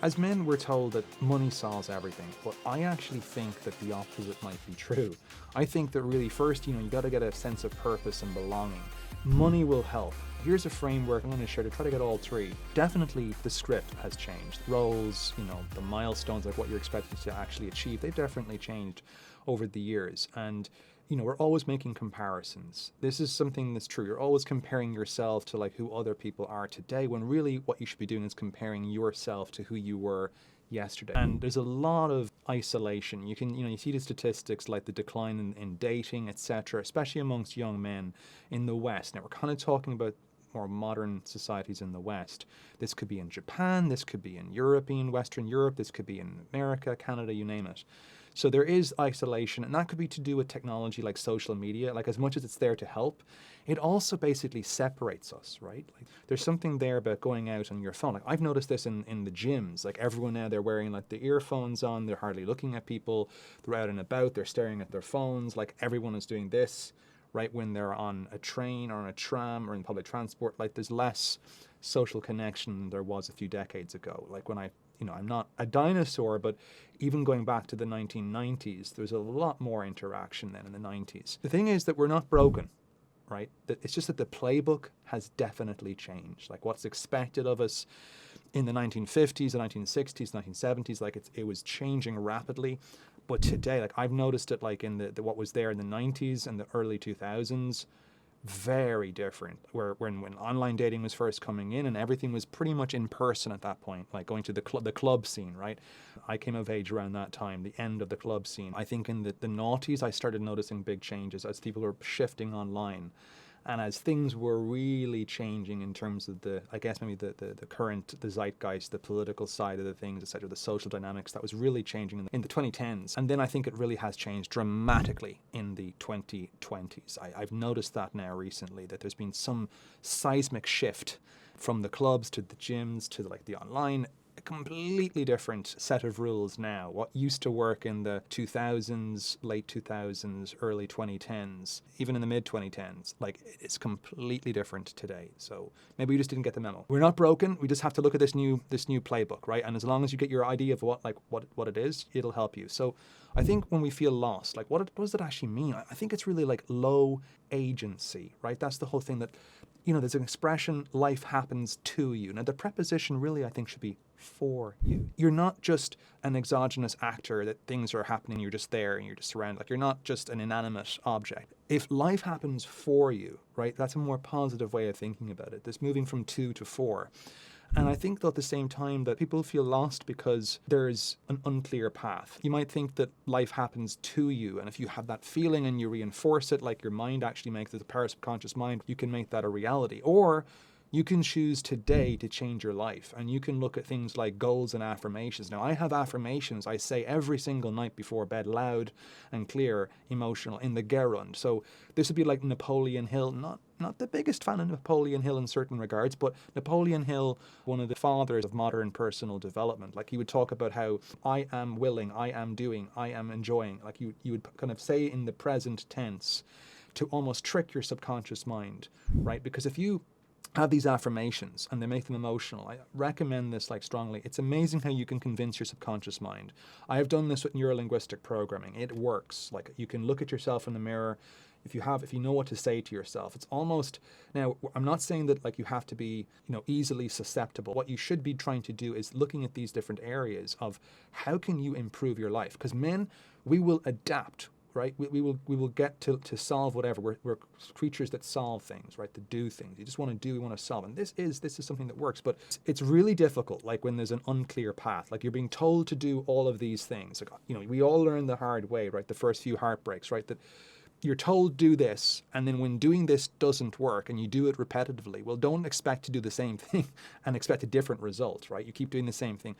As men, we're told that money solves everything, but I actually think that the opposite might be true. I think that really first, you got to get a sense of purpose and belonging. Money will help. Here's a framework I'm going to share to try to get all three. Definitely the script has changed. Roles, the milestones, like what you're expected to actually achieve, they've definitely changed over the years. And we're always making comparisons. This is something that's true. You're always comparing yourself to like who other people are today, when really what you should be doing is comparing yourself to who you were yesterday. And there's a lot of isolation. You see the statistics like the decline in dating, etc., especially amongst young men in the West. Now we're kind of talking about more modern societies in the West. This could be in Japan, this could be in Western Europe, this could be in America, Canada, you name it. So there is isolation, and that could be to do with technology like social media. Like, as much as it's there to help, it also basically separates us, right? Like, there's something there about going out on your phone. Like, I've noticed this in the gyms. Like, everyone now, they're wearing like the earphones on, they're hardly looking at people, they're out and about, they're staring at their phones. Like, everyone is doing this, right? When they're on a train or on a tram or in public transport, like there's less social connection than there was a few decades ago. Like when I'm not a dinosaur, but even going back to the 1990s, there's a lot more interaction than in the 90s. The thing is that we're not broken, right? It's just that the playbook has definitely changed. Like what's expected of us in the 1950s, the 1960s, 1970s, like it was changing rapidly. But today, like I've noticed it like in the what was there in the 90s and the early 2000s, very different. When online dating was first coming in and everything was pretty much in person at that point, like going to the club scene, right? I came of age around that time, the end of the club scene. I think in the noughties, I started noticing big changes as people were shifting online. And as things were really changing in terms of the current, the zeitgeist, the political side of the things, etc., the social dynamics, that was really changing in the 2010s. And then I think it really has changed dramatically in the 2020s. I've noticed that now recently, that there's been some seismic shift from the clubs to the gyms to the online. A completely different set of rules now. What used to work in the 2000s, late 2000s, early 2010s, even in the mid 2010s, like it's completely different today. So maybe we just didn't get the memo. We're not broken. We just have to look at this new playbook, right? And as long as you get your idea of what it is, it'll help you. So I think when we feel lost, like what does that actually mean? I think it's really like low agency, right? That's the whole thing that, there's an expression, life happens to you. Now the preposition really, I think, should be for you. You're not just an exogenous actor that things are happening, you're just there and you're just surrounded. Like you're not just an inanimate object. If life happens for you, right, that's a more positive way of thinking about it. This moving from 2 to 4. And I think, though, at the same time that people feel lost because there's an unclear path. You might think that life happens to you, and if you have that feeling and you reinforce it, like your mind actually makes it, the parasubconscious mind, you can make that a reality. Or you can choose today to change your life, and you can look at things like goals and affirmations. Now, I have affirmations I say every single night before bed, loud and clear, emotional, in the gerund. So this would be like Napoleon Hill, not the biggest fan of Napoleon Hill in certain regards, but Napoleon Hill, one of the fathers of modern personal development, like he would talk about how I am willing, I am doing, I am enjoying. Like you would kind of say in the present tense to almost trick your subconscious mind, right? Because if you have these affirmations and they make them emotional, I recommend this strongly. It's amazing how you can convince your subconscious mind. I have done this with neurolinguistic programming. It works. Like you can look at yourself in the mirror. If you know what to say to yourself, it's almost, now I'm not saying that you have to be, easily susceptible. What you should be trying to do is looking at these different areas of how can you improve your life? Because men, we will adapt. Right, we will get to solve whatever. We're creatures that solve things, right? To do things. You just want to do. We want to solve, and this is something that works. But it's really difficult. Like when there's an unclear path. Like you're being told to do all of these things. Like we all learn the hard way, right? The first few heartbreaks, right? That you're told do this, and then when doing this doesn't work, and you do it repetitively, well, don't expect to do the same thing and expect a different result, right? You keep doing the same thing.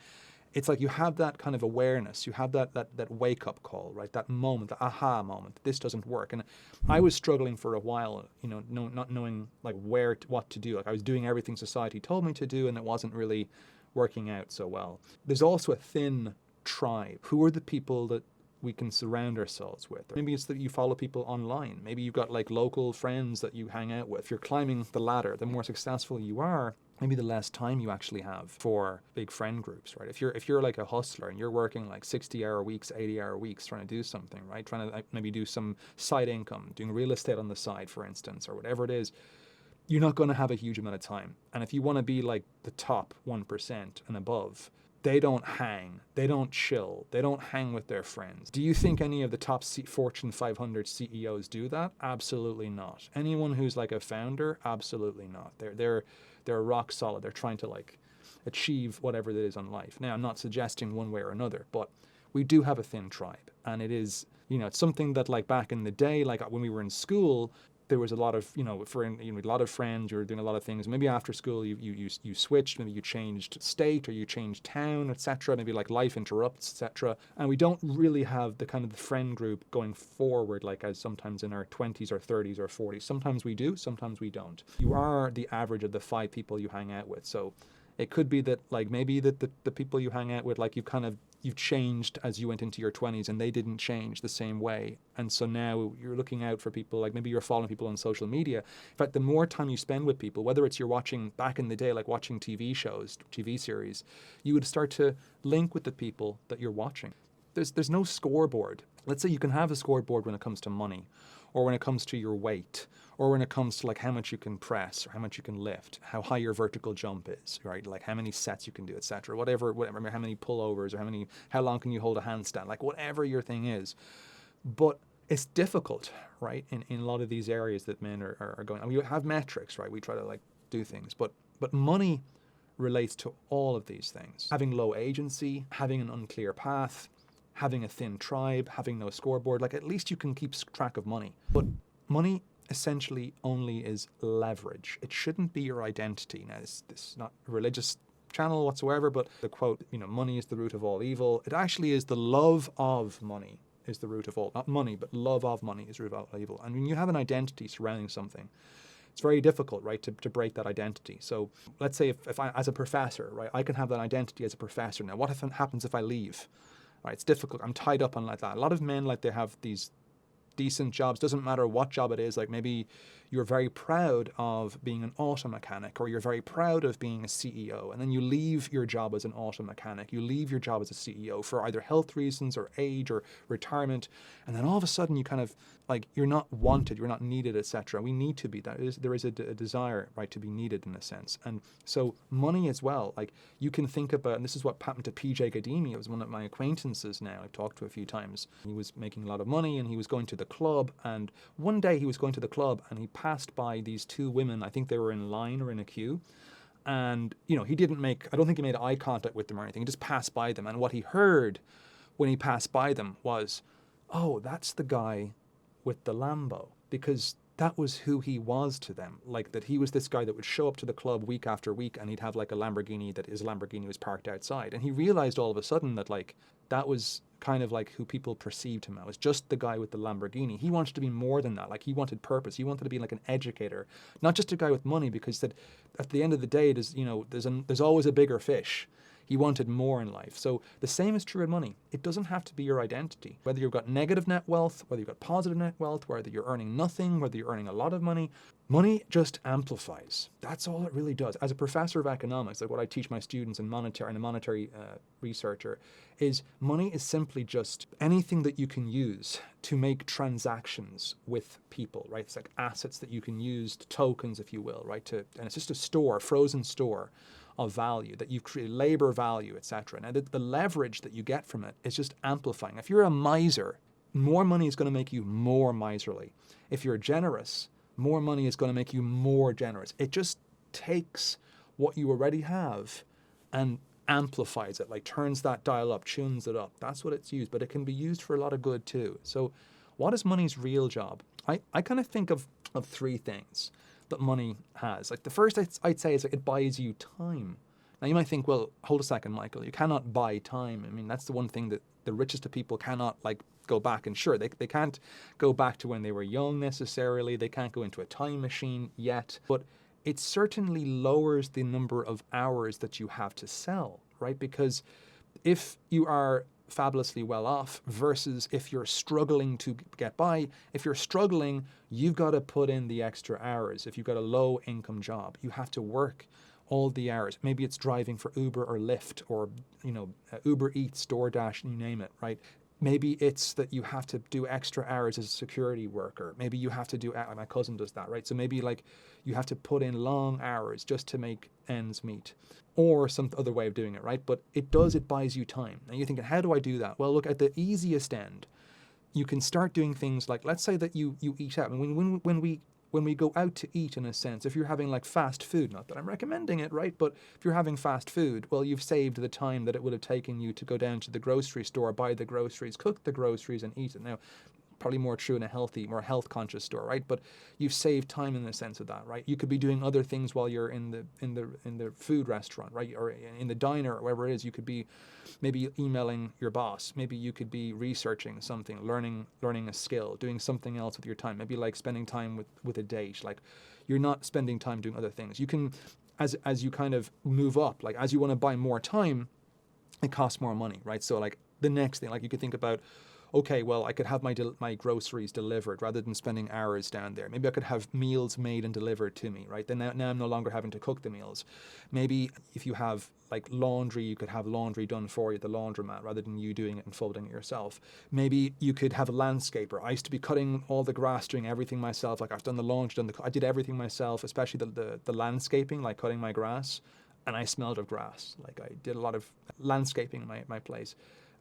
It's like you have that kind of awareness, you have that wake-up call, right? That moment, the aha moment, this doesn't work. And I was struggling for a while, not knowing what to do. Like I was doing everything society told me to do, and it wasn't really working out so well. There's also a thin tribe. Who are the people that we can surround ourselves with? Maybe it's that you follow people online. Maybe you've got local friends that you hang out with. If you're climbing the ladder, the more successful you are, maybe the less time you actually have for big friend groups, right? If you're like a hustler and you're working like 60-hour weeks, 80-hour weeks trying to do something, right? Trying to like maybe do some side income, doing real estate on the side, for instance, or whatever it is, you're not going to have a huge amount of time. And if you want to be like the top 1% and above, they don't hang, they don't chill, they don't hang with their friends. Do you think any of the top Fortune 500 CEOs do that? Absolutely not. Anyone who's like a founder? Absolutely not. They're rock solid. They're trying to like achieve whatever it is in life. Now, I'm not suggesting one way or another, but we do have a thin tribe, and it is, it's something that like back in the day, like when we were in school, there was a lot of, a lot of friends, you were doing a lot of things. Maybe after school, you switched, maybe you changed state or you changed town, etc. Maybe like life interrupts, etc. And we don't really have the kind of the friend group going forward, like as sometimes in our 20s or 30s or 40s. Sometimes we do, sometimes we don't. You are the average of the 5 people you hang out with. So it could be that like maybe that the people you hang out with, like you've changed as you went into your 20s and they didn't change the same way. And so now you're looking out for people, like maybe you're following people on social media. In fact, the more time you spend with people, whether it's you're watching back in the day, like watching TV shows, TV series, you would start to link with the people that you're watching. There's no scoreboard. Let's say you can have a scoreboard when it comes to money, or when it comes to your weight, or when it comes to like how much you can press or how much you can lift, how high your vertical jump is, right? Like how many sets you can do, etc. Whatever, how many pullovers or how long can you hold a handstand, like whatever your thing is. But it's difficult, right? In a lot of these areas that men are going, and we have metrics, right? We try to like do things, but money relates to all of these things. Having low agency, having an unclear path, having a thin tribe, having no scoreboard, like at least you can keep track of money. But money essentially only is leverage. It shouldn't be your identity. Now, this is not a religious channel whatsoever, but the quote, money is the root of all evil. It actually is the love of money is the root of all, not money, but love of money is the root of all evil. And when you have an identity surrounding something, it's very difficult, right, to break that identity. So let's say if I, as a professor, right, I can have that identity as a professor. Now, what happens if I leave? Right, it's difficult. I'm tied up on like that. A lot of men, like they have these decent jobs, doesn't matter what job it is. Like maybe you're very proud of being an auto mechanic, or you're very proud of being a CEO, and then you leave your job as an auto mechanic, you leave your job as a CEO for either health reasons or age or retirement, and then all of a sudden you kind of like you're not wanted, you're not needed, etc. We need to be that. There is a desire, right, to be needed in a sense. And so money as well, like you can think about, and this is what happened to PJ Gadimi. It was one of my acquaintances now I've talked to a few times. He was making a lot of money and he was going to the club, and one day he was going to the club and he passed by these 2 women. I think they were in line or in a queue. And, I don't think he made eye contact with them or anything. He just passed by them. And what he heard when he passed by them was, oh, that's the guy with the Lambo. Because that was who he was to them. Like that he was this guy that would show up to the club week after week and he'd have like a Lamborghini, that his Lamborghini was parked outside. And he realized all of a sudden that like that was kind of like who people perceived him as, just the guy with the Lamborghini. He wanted to be more than that. Like he wanted purpose. He wanted to be like an educator, not just a guy with money, because that at the end of the day, there's always a bigger fish. He wanted more in life. So the same is true in money. It doesn't have to be your identity. Whether you've got negative net wealth, whether you've got positive net wealth, whether you're earning nothing, whether you're earning a lot of money, money just amplifies. That's all it really does. As a professor of economics, like what I teach my students and a monetary researcher, is money is simply just anything that you can use to make transactions with people, right? It's like assets that you can use, tokens, if you will, right? And it's just a store, a frozen store of value that you've created, labor value, etc. Now, the leverage that you get from it is just amplifying. If you're a miser, more money is going to make you more miserly. If you're generous, more money is going to make you more generous. It just takes what you already have and amplifies it, like turns that dial up, tunes it up. That's what it's used, but it can be used for a lot of good too. So what is money's real job? I kind of think of 3 things that money has. Like the first I'd say is like it buys you time. Now you might think, well, hold a second, Michael, you cannot buy time. I mean, that's the one thing that the richest of people cannot like go back. And sure, they can't go back to when they were young necessarily. They can't go into a time machine yet, but it certainly lowers the number of hours that you have to sell, right? Because if you are fabulously well off versus if you're struggling to get by, if you're struggling, you've got to put in the extra hours. If you've got a low income job, you have to work all the hours. Maybe it's driving for Uber or Lyft or, Uber Eats, DoorDash, you name it, right? Maybe it's that you have to do extra hours as a security worker. Maybe you have to do, my cousin does that, right? So maybe like you have to put in long hours just to make ends meet, or some other way of doing it, right? But it buys you time. Now you're thinking, how do I do that? Well, look, at the easiest end, you can start doing things like, let's say that you eat out. And when we go out to eat, in a sense, if you're having like fast food, not that I'm recommending it, right? But if you're having fast food, well, you've saved the time that it would have taken you to go down to the grocery store, buy the groceries, cook the groceries and eat it. Now, probably more true in a healthy, more health conscious store, right? But you've saved time in the sense of that, right? You could be doing other things while you're in the food restaurant, right? Or in the diner or wherever it is. You could be maybe emailing your boss. Maybe you could be researching something, learning a skill, doing something else with your time. Maybe like spending time with a date. Like you're not spending time doing other things. You can, as you kind of move up, like as you want to buy more time, it costs more money, right? So like the next thing, like you could think about, okay, well, I could have my groceries delivered rather than spending hours down there. Maybe I could have meals made and delivered to me, right? Then now I'm no longer having to cook the meals. Maybe if you have like laundry, you could have laundry done for you at the laundromat rather than you doing it and folding it yourself. Maybe you could have a landscaper. I used to be cutting all the grass, doing everything myself. Like I've done the laundry, I did everything myself, especially the landscaping, like cutting my grass. And I smelled of grass. Like I did a lot of landscaping in my place.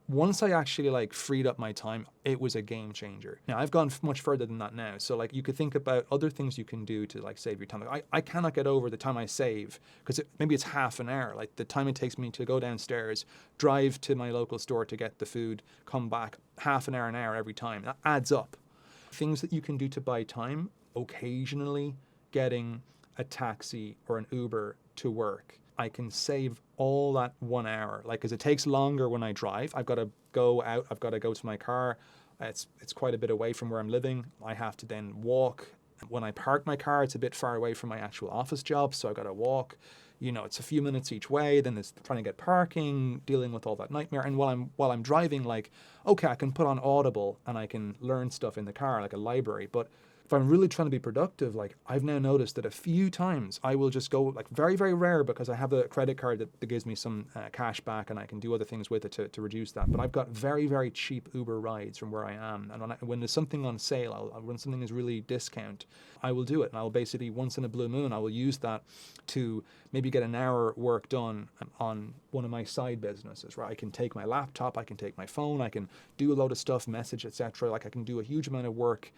Once I actually like freed up my time, it was a game changer. Now I've gone much further than that now. So like you could think about other things you can do to like save your time. Like I cannot get over the time I save because maybe it's half an hour. Like the time it takes me to go downstairs, drive to my local store to get the food, come back, half an hour every time. That adds up. Things that you can do to buy time, occasionally getting a taxi or an Uber to work. I can save all that 1 hour, like, because it takes longer when I drive. I've got to go out, I've got to go to my car. It's quite a bit away from where I'm living. I have to then walk. When I park my car, it's a bit far away from my actual office job, so I've got to walk. It's a few minutes each way. Then it's trying to get parking, dealing with all that nightmare. And while I'm driving, like, okay, I can put on Audible and I can learn stuff in the car, like a library. But if I'm really trying to be productive, like I've now noticed that a few times I will just go, like very, very rare because I have a credit card that gives me some cash back and I can do other things with it to reduce that. But I've got very, very cheap Uber rides from where I am. And when there's something on sale, when something is really discount, I will do it. And I'll basically, once in a blue moon, I will use that to maybe get an hour work done on one of my side businesses, right? I can take my laptop, I can take my phone, I can do a load of stuff, message, etc. Like I can do a huge amount of work,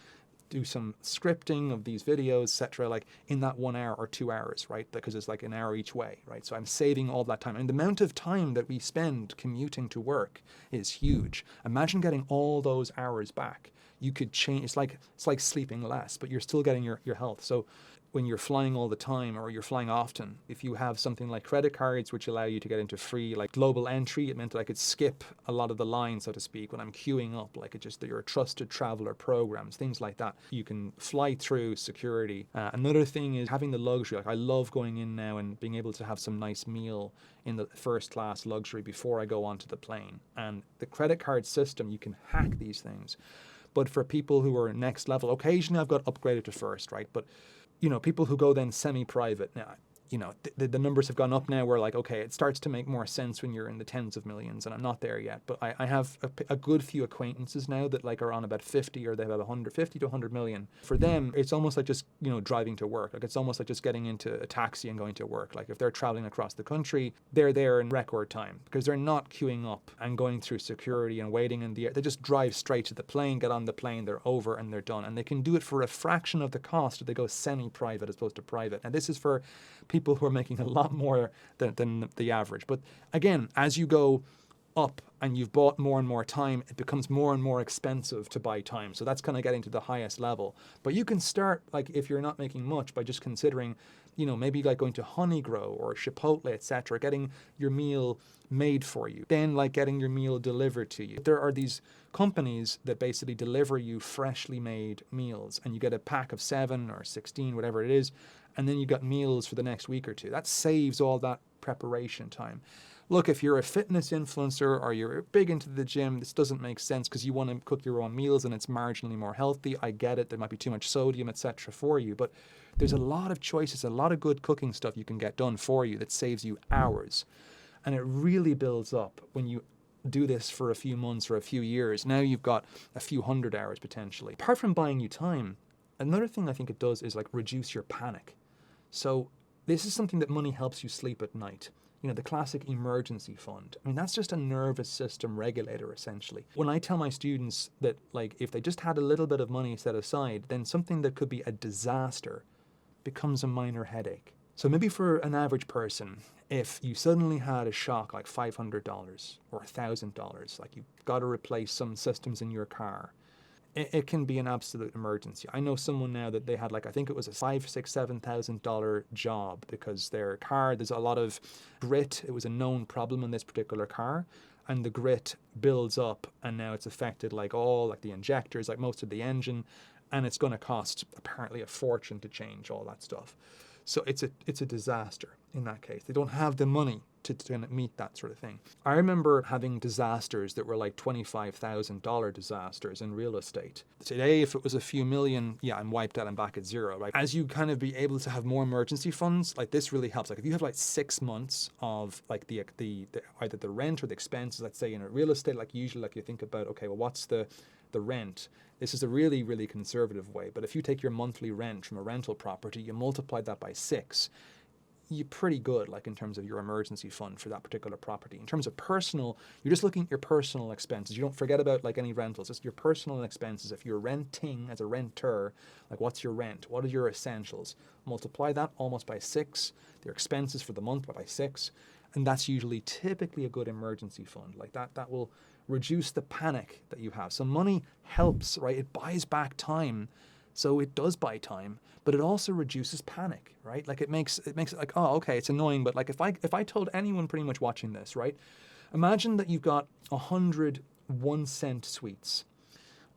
do some scripting of these videos, etc., like in that 1 hour or 2 hours, right? Because it's like an hour each way, right? So I'm saving all that time. And the amount of time that we spend commuting to work is huge. Imagine getting all those hours back. You could change, it's like sleeping less, but you're still getting your health. So when you're flying all the time or you're flying often, if you have something like credit cards, which allow you to get into free, like global entry, it meant that I could skip a lot of the lines, so to speak, when I'm queuing up, like it's just that you're a trusted traveler programs, things like that. You can fly through security. Another thing is having the luxury. Like I love going in now and being able to have some nice meal in the first class luxury before I go onto the plane. And the credit card system, you can hack these things. But for people who are next level, occasionally I've got upgraded to first, right? But people who go then semi-private now, the numbers have gone up now where like, okay, it starts to make more sense when you're in the tens of millions, and I'm not there yet. But I have a good few acquaintances now that like are on about 50 or they have 150 to 100 million. For them, it's almost like just, driving to work. Like it's almost like just getting into a taxi and going to work. Like if they're traveling across the country, they're there in record time because they're not queuing up and going through security and waiting in the air. They just drive straight to the plane, get on the plane, they're over and they're done. And they can do it for a fraction of the cost if they go semi-private as opposed to private. And this is for people who are making a lot more than the average. But again, as you go up and you've bought more and more time, it becomes more and more expensive to buy time. So that's kind of getting to the highest level. But you can start, like if you're not making much, by just considering, maybe like going to Honeygrow or Chipotle, etc., getting your meal made for you, then like getting your meal delivered to you. There are these companies that basically deliver you freshly made meals, and you get a pack of 7 or 16, whatever it is, and then you got meals for the next week or two. That saves all that preparation time. Look, if you're a fitness influencer or you're big into the gym, this doesn't make sense because you want to cook your own meals and it's marginally more healthy. I get it. There might be too much sodium, etc. for you, but there's a lot of choices, a lot of good cooking stuff you can get done for you that saves you hours. And it really builds up when you do this for a few months or a few years. Now you've got a few hundred hours potentially. Apart from buying you time, another thing I think it does is like reduce your panic. So this is something that money helps you sleep at night. You know, the classic emergency fund. I mean, that's just a nervous system regulator, essentially. When I tell my students that, like, if they just had a little bit of money set aside, then something that could be a disaster becomes a minor headache. So maybe for an average person, if you suddenly had a shock like $500 or $1,000, like you've got to replace some systems in your car, it can be an absolute emergency. I know someone now that they had, like, I think it was a $5,000, $6,000, $7,000 job because their car, there's a lot of grit. It was a known problem in this particular car, and the grit builds up, and now it's affected like all, like the injectors, like most of the engine, and it's going to cost apparently a fortune to change all that stuff. So it's a disaster in that case. They don't have the money to meet that sort of thing. I remember having disasters that were like $25,000 disasters in real estate. Today, if it was a few million, yeah, I'm wiped out, I'm back at zero, right? As you kind of be able to have more emergency funds, like this really helps. Like if you have like 6 months of like the either the rent or the expenses, let's say in a real estate, like usually like you think about, okay, well, what's the rent? This is a really, really conservative way. But if you take your monthly rent from a rental property, you multiply that by 6, you're pretty good, like in terms of your emergency fund for that particular property. In terms of personal, you're just looking at your personal expenses. You don't forget about like any rentals, just your personal expenses. If you're renting as a renter, like what's your rent? What are your essentials? Multiply that almost by 6, their expenses for the month by 6. And that's usually typically a good emergency fund. Like that will reduce the panic that you have. So money helps, right? It buys back time. So it does buy time, but it also reduces panic, right? Like it makes it like, oh, okay, it's annoying, but like if I told anyone pretty much watching this, right? Imagine that you've got 100 1-cent sweets,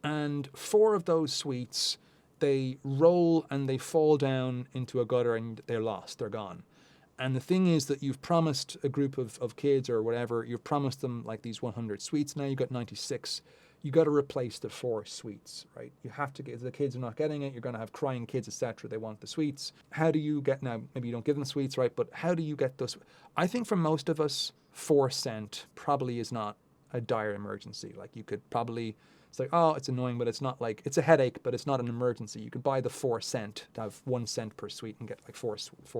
and 4 of those sweets, they roll and they fall down into a gutter and they're lost, they're gone. And the thing is that you've promised a group of kids or whatever, you've promised them like these 100 sweets. Now you've got 96. You got to replace the 4 sweets, right? You have to get, the kids are not getting it. You're going to have crying kids, etc. They want the sweets. How do you get, now maybe you don't give them sweets, right? But how do you get those? I think for most of us, 4 cent probably is not a dire emergency. Like you could probably, it's like, oh, it's annoying, but it's not like, it's a headache, but it's not an emergency. You could buy the 4 cent to have 1 cent per sweet and get like four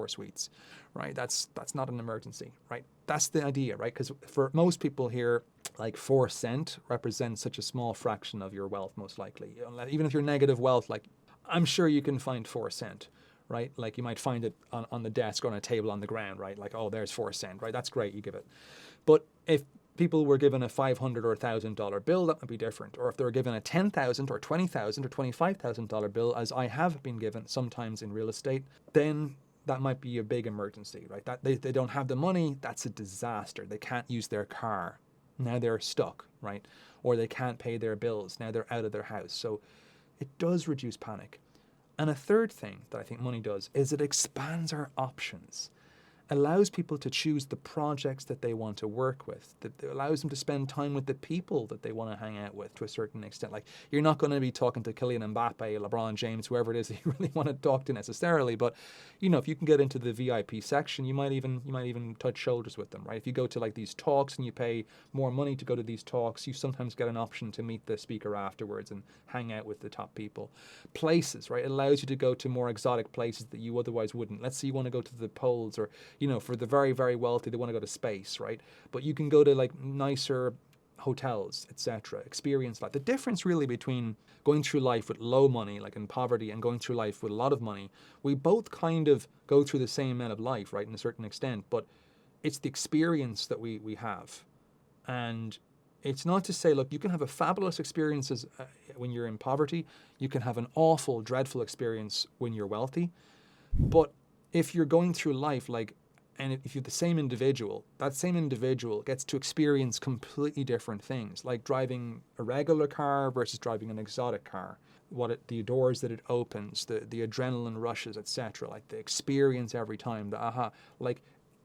sweets, right? That's not an emergency, right? That's the idea, right? Because for most people here, like 4 cent represents such a small fraction of your wealth, most likely. Even if you're negative wealth, like I'm sure you can find 4 cent, right? Like you might find it on the desk or on a table on the ground, right? Like, oh, there's 4 cent, right? That's great, you give it. But if people were given a $500 or $1,000 bill, that might be different. Or if they were given a $10,000 or $20,000 or $25,000 bill, as I have been given sometimes in real estate, then that might be a big emergency, right? That they don't have the money, that's a disaster. They can't use their car. Now they're stuck, right? Or they can't pay their bills. Now they're out of their house. So it does reduce panic. And a third thing that I think money does is it expands our options. Allows people to choose the projects that they want to work with. That allows them to spend time with the people that they want to hang out with to a certain extent. Like you're not going to be talking to Kylian Mbappe, LeBron James, whoever it is that you really want to talk to necessarily. But you know, if you can get into the VIP section, you might even touch shoulders with them, right? If you go to like these talks and you pay more money to go to these talks, you sometimes get an option to meet the speaker afterwards and hang out with the top people. Places, right? It allows you to go to more exotic places that you otherwise wouldn't. Let's say you want to go to the poles, or you know, for the very, very wealthy, they want to go to space, right? But you can go to like nicer hotels, etc. Experience that. The difference really between going through life with low money, like in poverty, and going through life with a lot of money, we both kind of go through the same amount of life, right, in a certain extent, but it's the experience that we have. And it's not to say, look, you can have a fabulous experience when you're in poverty. You can have an awful, dreadful experience when you're wealthy. But if you're going through life, like, and if you're the same individual, that same individual gets to experience completely different things, like driving a regular car versus driving an exotic car. The doors that it opens, the adrenaline rushes, etc. Like the experience every time, the aha, like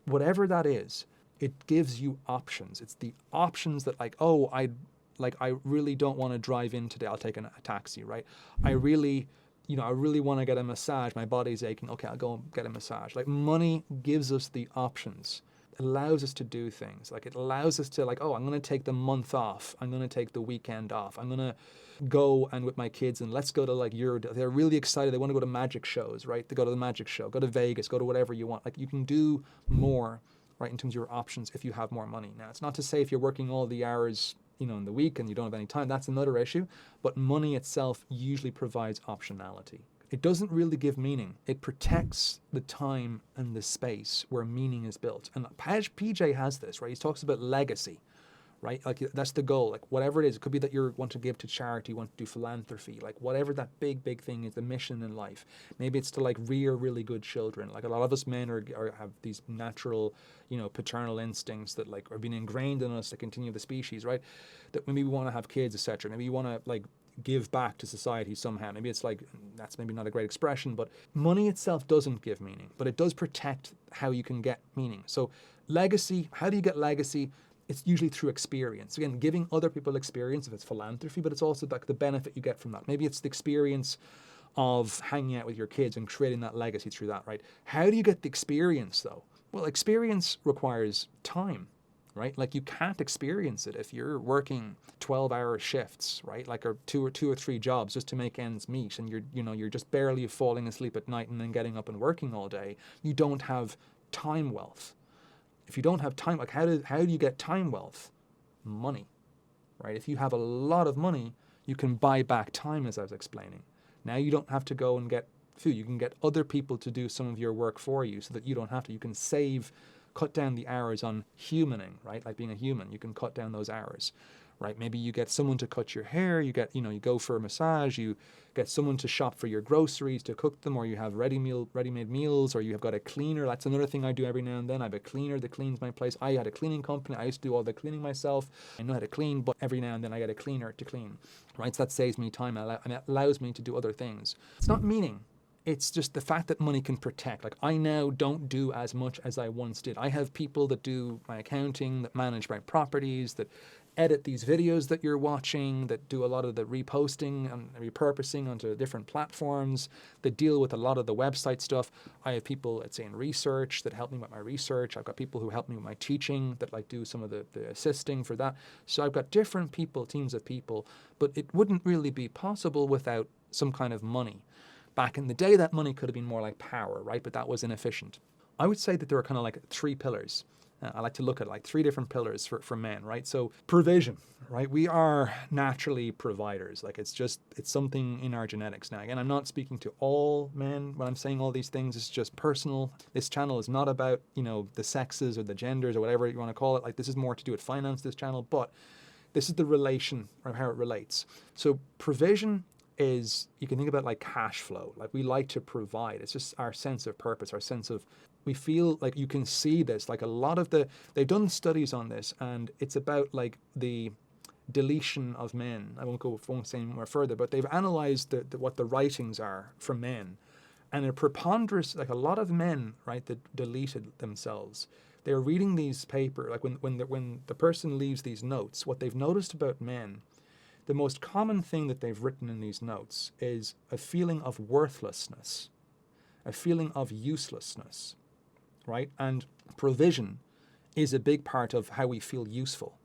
whatever that is, It gives you options. It's the options that like, oh, I really don't want to drive in today. I'll take a taxi, right? I really, I really want to get a massage. My body's aching. Okay, I'll go and get a massage. Like money gives us the options. It allows us to do things. Like it allows us to like, oh, I'm going to take the month off. I'm going to take the weekend off. I'm going to go and with my kids and let's go to like they're really excited. They want to go to magic shows, right? They go to the magic show, go to Vegas, go to whatever you want. Like you can do more, right, in terms of your options if you have more money. Now, it's not to say if you're working all the hours, in the week and you don't have any time, that's another issue. But money itself usually provides optionality. It doesn't really give meaning. It protects the time and the space where meaning is built. And PJ has this, right? He talks about legacy, right? Like that's the goal. Like whatever it is, it could be that you want to give to charity, you want to do philanthropy, like whatever that big thing is, the mission in life. Maybe it's to like rear really good children. Like a lot of us men have these natural, paternal instincts that like are being ingrained in us to continue the species, right? That maybe we want to have kids, etc. Maybe you want to like give back to society somehow. Maybe it's like, that's maybe not a great expression, but money itself doesn't give meaning, but it does protect how you can get meaning. So legacy, how do you get legacy? It's usually through experience. Again, giving other people experience, if it's philanthropy, but it's also like the benefit you get from that. Maybe it's the experience of hanging out with your kids and creating that legacy through that, right? How do you get the experience though? Well, experience requires time, right? Like you can't experience it if you're working 12-hour shifts, right? Like or two or three jobs just to make ends meet, and you're just barely falling asleep at night and then getting up and working all day. You don't have time wealth. If you don't have time, like how do you get time wealth? Money, right? If you have a lot of money, you can buy back time, as I was explaining. Now you don't have to go and get food. You can get other people to do some of your work for you so that you don't have to. You can cut down the hours on humaning, right? Like being a human, you can cut down those hours, right? Maybe you get someone to cut your hair, you go for a massage, you get someone to shop for your groceries, to cook them, or you have ready-made meals, or you have got a cleaner. That's another thing I do every now and then. I have a cleaner that cleans my place. I had a cleaning company. I used to do all the cleaning myself. I know how to clean, but every now and then I get a cleaner to clean, right? So that saves me time and it allows me to do other things. It's not meaning. It's just the fact that money can protect. Like I now don't do as much as I once did. I have people that do my accounting, that manage my properties, that edit these videos that you're watching, that do a lot of the reposting and repurposing onto different platforms, that deal with a lot of the website stuff. I have people, let's say, in research that help me with my research. I've got people who help me with my teaching that like do some of the assisting for that. So I've got different people, teams of people, but it wouldn't really be possible without some kind of money. Back in the day, that money could have been more like power, right? But that was inefficient. I would say that there are kind of like three pillars. I like to look at like three different pillars for men, right? So provision, right? We are naturally providers. Like it's something in our genetics. Now, again, I'm not speaking to all men when I'm saying all these things. It's just personal. This channel is not about, the sexes or the genders or whatever you want to call it. Like this is more to do with finance, this channel, but this is the relation or how it relates. So provision is, you can think about like cash flow. Like we like to provide. It's just our sense of purpose, our sense of, we feel like you can see this, like a lot of they've done studies on this, and it's about like the deletion of men. I won't say more further, but they've analyzed what the writings are for men, and a preponderance, like a lot of men, right, that deleted themselves. They're reading these papers, like when the person leaves these notes, what they've noticed about men, the most common thing that they've written in these notes is a feeling of worthlessness, a feeling of uselessness, right? And provision is a big part of how we feel useful.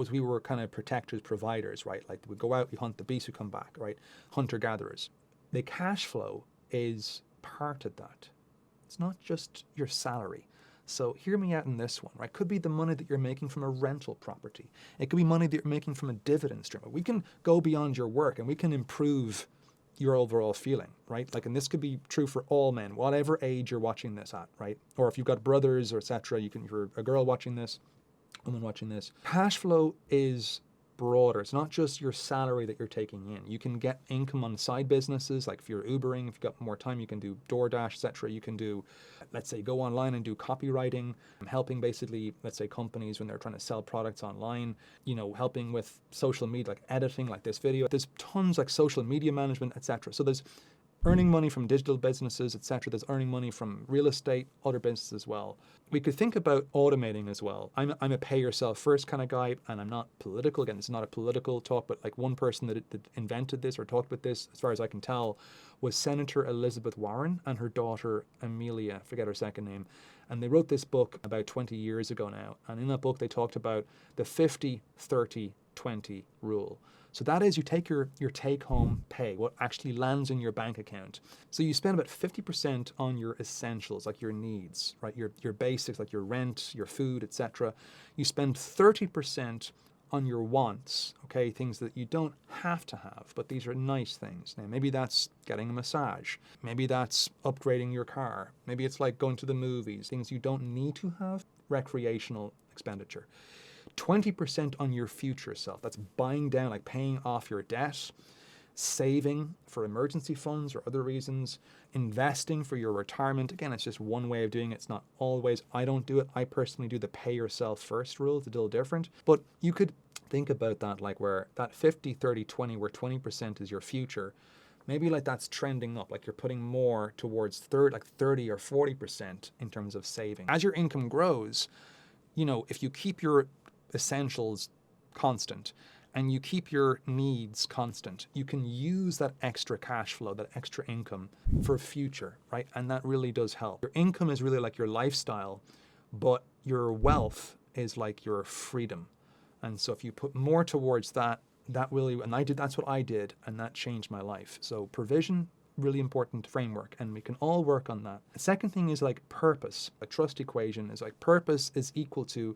We were kind of protectors, providers, right? Like we go out, we hunt the beast, we come back, right? Hunter-gatherers. The cash flow is part of that. It's not just your salary. So hear me out in this one, right? Could be the money that you're making from a rental property. It could be money that you're making from a dividend stream. We can go beyond your work and we can improve your overall feeling, right? Like, and this could be true for all men, whatever age you're watching this at, right? Or if you've got brothers or etc., if you're a girl watching this, woman watching this. Cash flow is broader. It's not just your salary that you're taking in. You can get income on side businesses, like if you're Ubering, if you've got more time, you can do DoorDash, etc. You can do, let's say, go online and do copywriting, helping basically, let's say, companies when they're trying to sell products online, helping with social media, like editing, like this video. There's tons like social media management, etc. So there's earning money from digital businesses, etc. There's earning money from real estate, other businesses as well. We could think about automating as well. I'm a pay yourself first kind of guy, and I'm not political. Again, it's not a political talk, but like one person that invented this or talked about this, as far as I can tell, was Senator Elizabeth Warren and her daughter Amelia, I forget her second name. And they wrote this book about 20 years ago now. And in that book, they talked about the 50-30-20 rule. So that is, you take your take-home pay, what actually lands in your bank account. So you spend about 50% on your essentials, like your needs, right? Your basics, like your rent, your food, etc. You spend 30% on your wants, okay? Things that you don't have to have, but these are nice things. Now, maybe that's getting a massage. Maybe that's upgrading your car. Maybe it's like going to the movies, things you don't need to have, recreational expenditure. 20% on your future self. That's buying down, like paying off your debt, saving for emergency funds or other reasons, investing for your retirement. Again, it's just one way of doing it. It's not always. I don't do it. I personally do the pay yourself first rule. It's a little different. But you could think about that, like where that 50-30-20, where 20% is your future. Maybe like that's trending up, like you're putting more towards 30 or 40% in terms of saving. As your income grows, if you keep your essentials constant and you keep your needs constant, you can use that extra cash flow, that extra income for future, right? And that really does help. Your income is really like your lifestyle, but your wealth is like your freedom. And so if you put more towards that really, and that's what I did, and that changed my life. So provision, really important framework, and we can all work on that. The second thing is like purpose. A trust equation is like purpose is equal to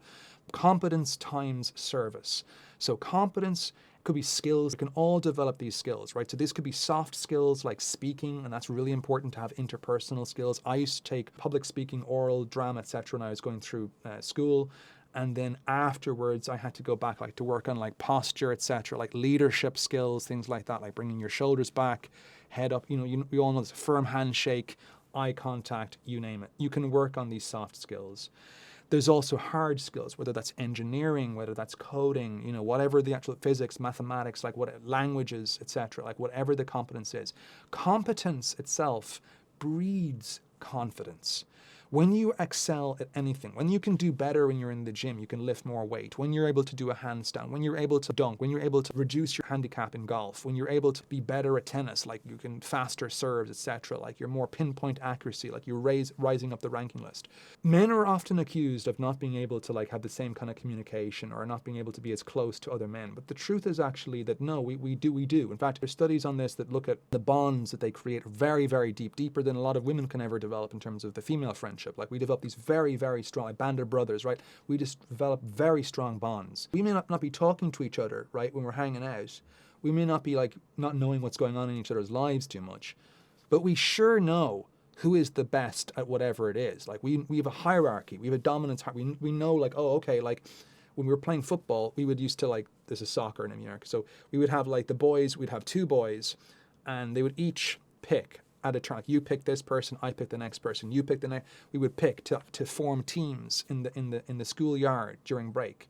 competence times service. So competence could be skills. We can all develop these skills, right? So this could be soft skills like speaking, and that's really important to have interpersonal skills. I used to take public speaking, oral, drama, etc. when I was going through school. And then afterwards, I had to go back to work on like posture, etc., like leadership skills, things like that, like bringing your shoulders back, head up. We all know this, firm handshake, eye contact, you name it. You can work on these soft skills. There's also hard skills, whether that's engineering, whether that's coding, whatever the actual physics, mathematics, like what languages, etc., like whatever the competence is. Competence itself breeds confidence. When you excel at anything, when you can do better when you're in the gym, you can lift more weight, when you're able to do a handstand, when you're able to dunk, when you're able to reduce your handicap in golf, when you're able to be better at tennis, like you can faster serves, etc., like you're more pinpoint accuracy, like you're rising up the ranking list. Men are often accused of not being able to have the same kind of communication or not being able to be as close to other men. But the truth is actually that no, we do. In fact, there's studies on this that look at the bonds that they create very, very deep, deeper than a lot of women can ever develop in terms of the female friendship. Like we develop these very, very strong, like band of brothers, right? We just develop very strong bonds. We may not be talking to each other, right, when we're hanging out. We may not be not knowing what's going on in each other's lives too much, but we sure know who is the best at whatever it is. Like we have a hierarchy, we have a dominance. We know when we were playing football, we would used to this is soccer in America. So we would have the boys, we'd have two boys, and they would each pick at a turn. Like you pick this person, I pick the next person, you pick the next. We would pick to form teams in the schoolyard during break.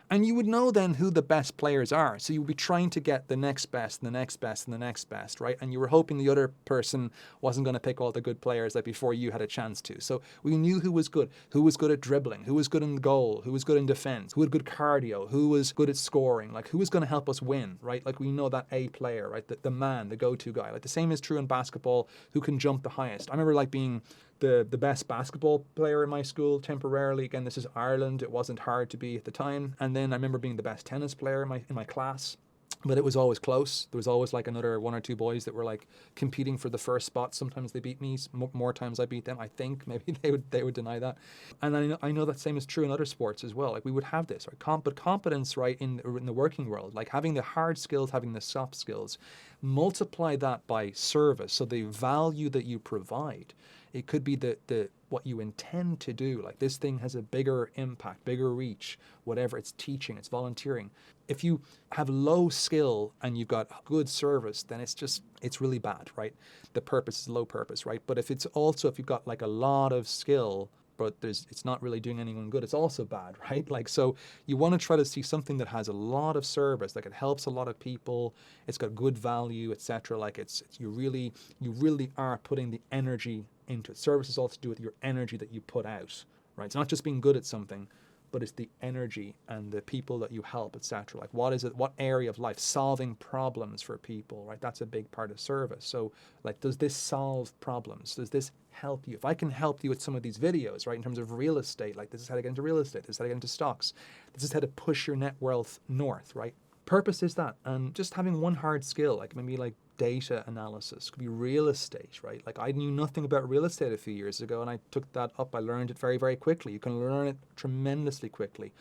And you would know then who the best players are. So you would be trying to get the next best and the next best and the next best, right? And you were hoping the other person wasn't going to pick all the good players before you had a chance to. So we knew who was good at dribbling, who was good in goal, who was good in defense, who had good cardio, who was good at scoring, who was going to help us win, right? We know that A player, right? The man, the go-to guy. The same is true in basketball, who can jump the highest. I remember being the best basketball player in my school temporarily. Again, this is Ireland. It wasn't hard to be at the time. And then I remember being the best tennis player in my class. But it was always close. There was always another one or two boys that were competing for the first spot. Sometimes they beat me. More times I beat them. I think maybe they would deny that. And I know that same is true in other sports as well. We would have this, right? But competence, right, in the working world, having the hard skills, having the soft skills, multiply that by service. So the value that you provide. It could be the what you intend to do. This thing has a bigger impact, bigger reach, whatever. It's teaching, it's volunteering. If you have low skill and you've got good service, then it's really bad, right? The purpose is low purpose, right? But if you've got a lot of skill but it's not really doing anyone good, it's also bad, right? Like, so you want to try to see something that has a lot of service, like it helps a lot of people, it's got good value, etc. Like you really are putting the energy into it. Service is all to do with your energy that you put out, right? It's not just being good at something, but it's the energy and the people that you help, etc. Like, what is it? What area of life? Solving problems for people, right? That's a big part of service. So, like, does this solve problems? Does this help you? If I can help you with some of these videos, right, in terms of real estate, like this is how to get into real estate, this is how to get into stocks, this is how to push your net wealth north, right? Purpose is that, and just having one hard skill, like maybe like data analysis, could be real estate, right? Like, I knew nothing about real estate a few years ago, and I took that up. I learned it very, very quickly. You can learn it tremendously quickly.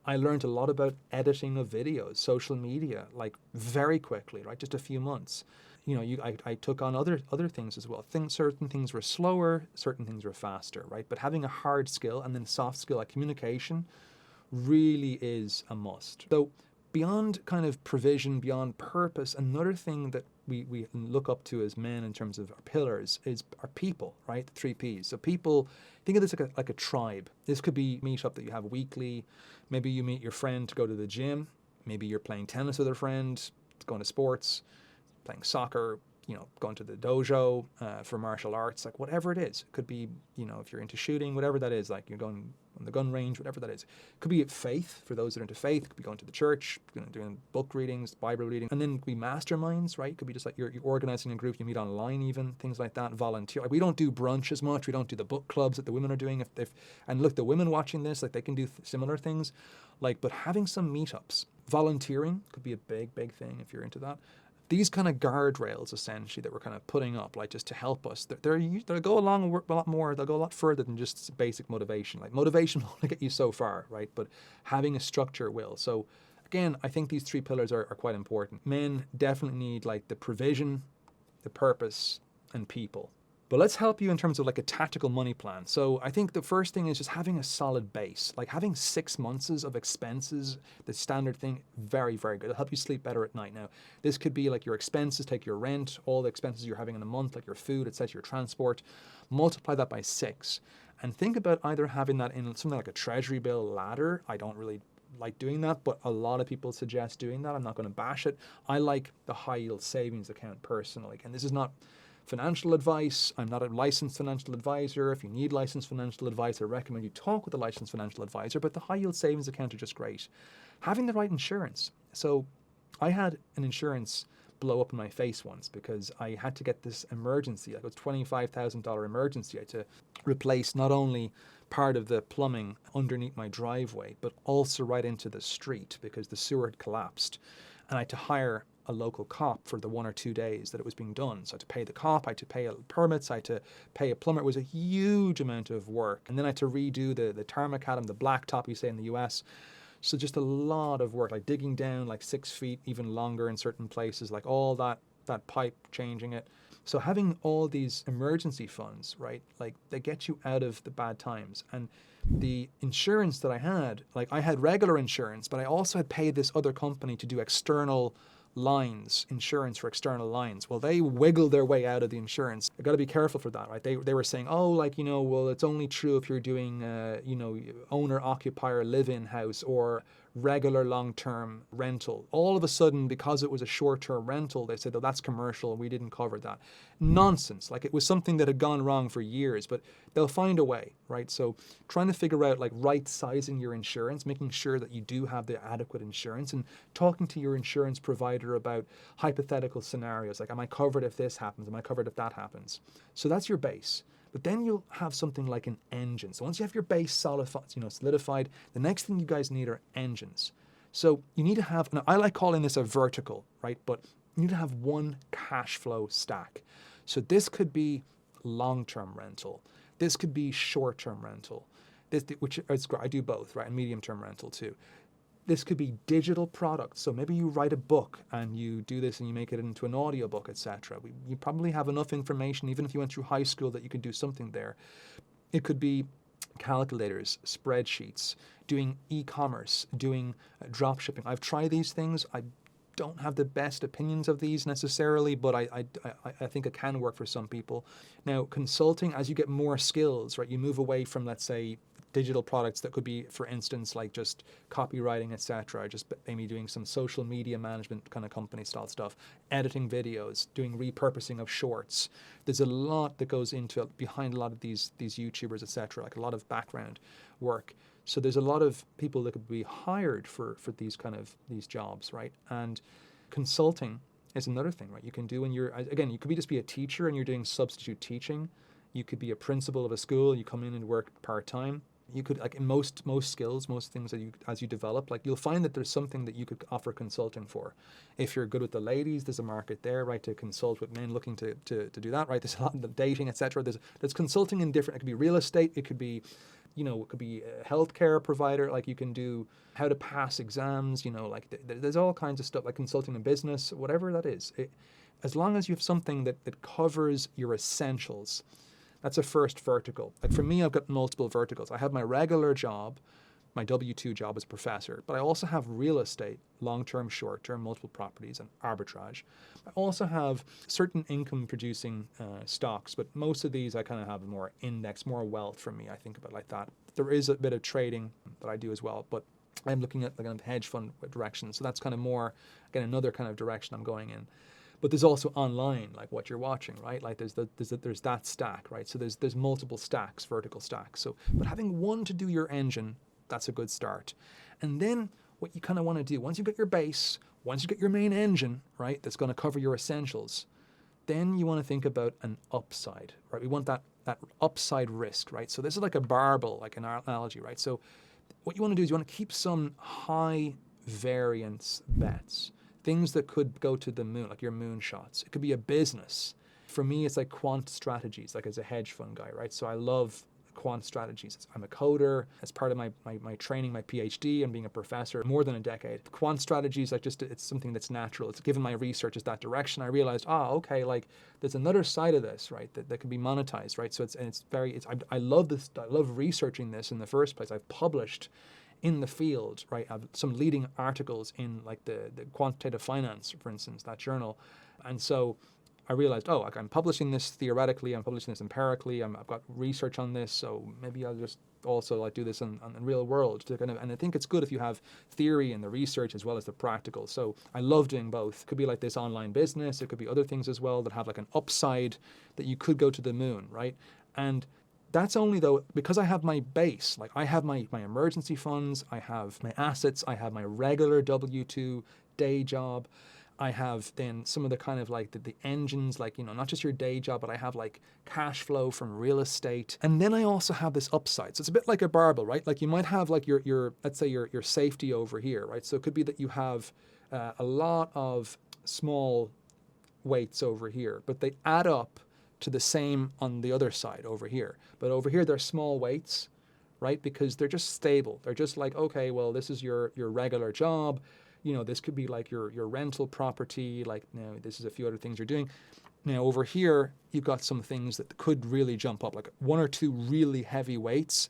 I learned a lot about editing of videos, social media, like very quickly, right? Just a few months. I took on other things as well. Certain things were slower, certain things were faster, right? But having a hard skill and then soft skill like communication really is a must. So beyond kind of provision, beyond purpose, another thing that we look up to as men in terms of our pillars is our people, right? The 3 Ps. So people, think of this like a tribe. This could be a meetup that you have weekly. Maybe you meet your friend to go to the gym. Maybe you're playing tennis with a friend, going to sports, playing soccer, going to the dojo for martial arts, like whatever it is. It could be, if you're into shooting, whatever that is, like you're going on the gun range, whatever that is. It could be faith, for those that are into faith. It could be going to the church, doing book readings, Bible reading. And then it could be masterminds, right? It could be just like you're organizing a group, you meet online even, things like that, volunteer. Like, we don't do brunch as much. We don't do the book clubs that the women are doing. And look, the women watching this, like they can do similar things. Like, but having some meetups, volunteering could be a big, big thing if you're into that. These kind of guardrails, essentially, that we're kind of putting up, like just to help us, they'll go along a lot more, they'll go a lot further than just basic motivation. Like, motivation will only get you so far, right? But having a structure will. So again, I think these 3 pillars are quite important. Men definitely need like the provision, the purpose, and people. But let's help you in terms of like a tactical money plan. So I think the first thing is just having a solid base, like having 6 months of expenses, the standard thing, very, very good. It'll help you sleep better at night. Now, this could be like your expenses, take your rent, all the expenses you're having in a month, like your food, etc., your transport, multiply that by 6. And think about either having that in something like a treasury bill ladder. I don't really like doing that, but a lot of people suggest doing that. I'm not going to bash it. I like the high yield savings account personally. And this is not financial advice. I'm not a licensed financial advisor. If you need licensed financial advice, I recommend you talk with a licensed financial advisor, but the high yield savings account are just great. Having the right insurance. So I had an insurance blow up in my face once because I had to get this emergency, like it was $25,000 emergency. I had to replace not only part of the plumbing underneath my driveway, but also right into the street because the sewer had collapsed. And I had to hire a local cop for the 1 or 2 days that it was being done. So I had to pay the cop, I had to pay permits, I had to pay a plumber. It was a huge amount of work. And then I had to redo the tarmac cadam, the blacktop you say in the US. So just a lot of work, like digging down like 6 feet, even longer in certain places, like all that pipe, changing it. So having all these emergency funds, right, like they get you out of the bad times. And the insurance that I had, like I had regular insurance, but I also had paid this other company to do external lines, insurance for external lines. Well, they wiggled their way out of the insurance. I got to be careful for that, right? They were saying, oh, like, well, it's only true if you're doing, owner occupier live-in house or regular long-term rental. All of a sudden, because it was a short-term rental, they said, oh, that's commercial and we didn't cover that. Nonsense. Like, it was something that had gone wrong for years, but they'll find a way, right? So trying to figure out like right-sizing your insurance, making sure that you do have the adequate insurance, and talking to your insurance provider about hypothetical scenarios, like, am I covered if this happens? Am I covered if that happens? So that's your base. But then you'll have something like an engine. So once you have your base solidified, the next thing you guys need are engines. So you need to have, and I like calling this a vertical, right? But you need to have one cash flow stack. So this could be long-term rental. This could be short-term rental, which is, I do both, right? And medium-term rental too. This could be digital products. So maybe you write a book and you do this and you make it into an audiobook, etc. You probably have enough information, even if you went through high school, that you could do something there. It could be calculators, spreadsheets, doing e-commerce, doing drop shipping. I've tried these things. don't have the best opinions of these necessarily, but I think it can work for some people. Now, consulting, as you get more skills, right, you move away from, let's say, digital products that could be, for instance, like just copywriting, etc., just maybe doing some social media management kind of company style stuff, editing videos, doing repurposing of shorts. There's a lot that goes into behind a lot of these YouTubers, etc., like a lot of background work. So there's a lot of people that could be hired for these jobs, right? And consulting is another thing, right? You can do when you're, again, you could just be a teacher and you're doing substitute teaching. You could be a principal of a school. You come in and work part-time. You could, like, in most skills, most things that as you develop, like, you'll find that there's something that you could offer consulting for. If you're good with the ladies, there's a market there, right, to consult with men looking to do that, right? There's a lot of dating, etc. There's consulting in different, it could be real estate, it could be, it could be a healthcare provider, like you can do how to pass exams, like there's all kinds of stuff, like consulting in business, whatever that is. As long as you have something that covers your essentials, that's a first vertical. Like for me, I've got multiple verticals. I have my regular job, my W-2 job as a professor, but I also have real estate, long-term, short-term, multiple properties, and arbitrage. I also have certain income-producing stocks, but most of these I kind of have more index, more wealth for me. I think about it like that. There is a bit of trading that I do as well, but I'm looking at the kind of hedge fund direction. So that's kind of more, again, another kind of direction I'm going in. But there's also online, like what you're watching, right? Like there's that stack, right? So there's multiple stacks, vertical stacks. So, but having one to do your engine, that's a good start. And then what you kind of want to do, once you get your base, once you get your main engine, right, that's going to cover your essentials, then you want to think about an upside, right? We want that upside risk, right? So this is like a barbell, like an analogy, right? So what you want to do is you want to keep some high variance bets. Things that could go to the moon, like your moon shots. It could be a business. For me, it's like quant strategies, like as a hedge fund guy, right? So I love quant strategies. I'm a coder. As part of my training, my PhD, and being a professor, more than a decade. Quant strategies, like it's something that's natural. It's given my research is that direction. I realized, okay, like there's another side of this, right? That can be monetized, right? So I love this. I love researching this in the first place. I've published in the field, right? I have some leading articles in like the quantitative finance, for instance, that journal. And so I realized, I'm publishing this theoretically, I'm publishing this empirically, I've got research on this, so maybe I'll just also like do this in the real world to and I think it's good if you have theory and the research as well as the practical. So I love doing both. It could be like this online business, it could be other things as well that have like an upside that you could go to the moon, right? And that's only though, because I have my base, like I have my emergency funds, I have my assets, I have my regular W-2 day job, I have then some of the kind of like the engines, like, not just your day job, but I have like cash flow from real estate. And then I also have this upside. So it's a bit like a barbell, right? Like you might have like your let's say your safety over here, right? So it could be that you have a lot of small weights over here, but they add up to the same on the other side over here. But over here, they're small weights, right? Because they're just stable. They're just like, okay, well, this is your regular job. This could be like your rental property. Like, now this is a few other things you're doing. Now over here, you've got some things that could really jump up, like one or two really heavy weights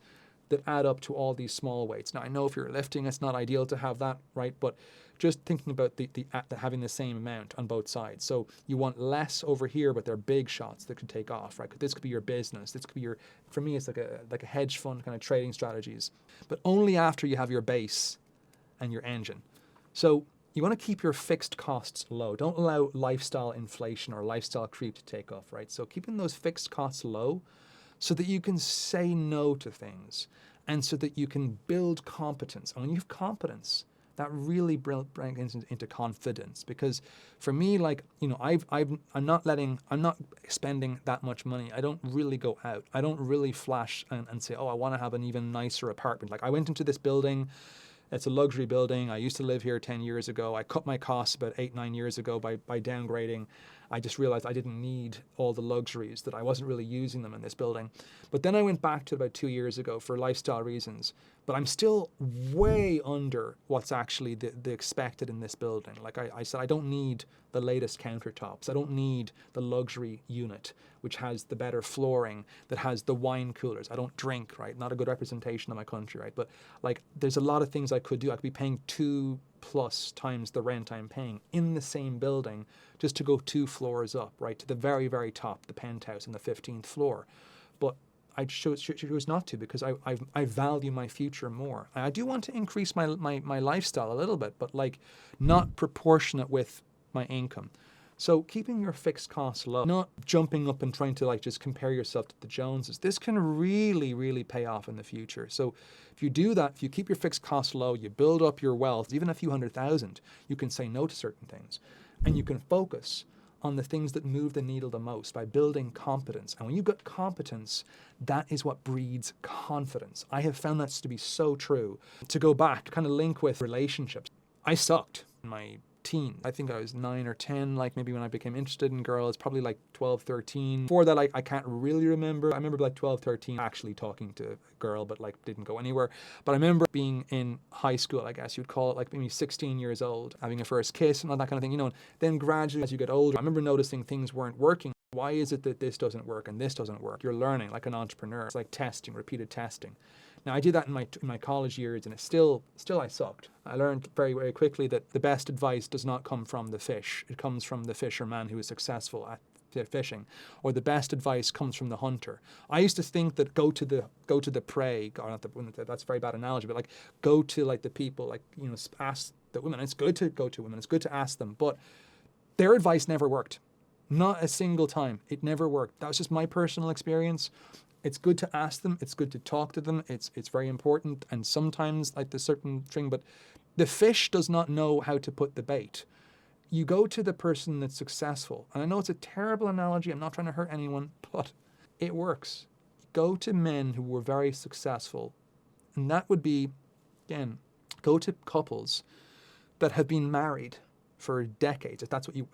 that add up to all these small weights. Now I know if you're lifting, it's not ideal to have that, right? But just thinking about the having the same amount on both sides. So you want less over here, but they're big shots that could take off, right? This could be your business. This could be for me, it's like a hedge fund kind of trading strategies, but only after you have your base and your engine. So you want to keep your fixed costs low. Don't allow lifestyle inflation or lifestyle creep to take off, right? So keeping those fixed costs low so that you can say no to things and so that you can build competence. And when you have competence, that really brings into confidence. Because for me, like, I'm not spending that much money. I don't really go out. I don't really flash and say, I want to have an even nicer apartment. Like I went into this building. It's a luxury building. I used to live here 10 years ago. I cut my costs about 8-9 years ago by downgrading. I just realized I didn't need all the luxuries, that I wasn't really using them in this building. But then I went back to about 2 years ago for lifestyle reasons. But I'm still way under what's actually the expected in this building. Like I said, I don't need the latest countertops. I don't need the luxury unit, which has the better flooring, that has the wine coolers. I don't drink, right? Not a good representation of my country, right? But like, there's a lot of things I could do. I could be paying 2+ plus times the rent I'm paying in the same building just to go 2 floors up, right, to the very, very top, the penthouse on the 15th floor. But I chose not to because I value my future more. I do want to increase my lifestyle a little bit, but like not proportionate with my income. So keeping your fixed costs low, not jumping up and trying to like just compare yourself to the Joneses. This can really, really pay off in the future. So if you do that, if you keep your fixed costs low, you build up your wealth, even a few $100,000, you can say no to certain things and you can focus on the things that move the needle the most by building competence. And when you've got competence, that is what breeds confidence. I have found that to be so true. To go back, kind of link with relationships. I sucked in my teen. I think I was 9 or 10, like maybe when I became interested in girls, probably like 12, 13. Before that, like I can't really remember. I remember like 12, 13 actually talking to a girl, but like didn't go anywhere. But I remember being in high school, I guess you'd call it, like maybe 16 years old, having a first kiss and all that kind of thing, you know. And then gradually as you get older, I remember noticing things weren't working. Why is it that this doesn't work and this doesn't work? You're learning like an entrepreneur. It's like testing, repeated testing. Now I did that in my college years, and it's still I sucked. I learned very, very quickly that the best advice does not come from the fish. It comes from the fisherman who is successful at fishing, or the best advice comes from the hunter. I used to think that go to the prey. That's a very bad analogy, but like go to like the people, like, you know, ask the women. It's good to go to women. It's good to ask them, but their advice never worked. Not a single time. It never worked. That was just my personal experience. It's good to ask them. It's good to talk to them. It's very important. And sometimes like the certain thing, but the fish does not know how to put the bait. You go to the person that's successful. And I know it's a terrible analogy. I'm not trying to hurt anyone, but it works. Go to men who were very successful. And that would be, again, go to couples that have been married for decades, if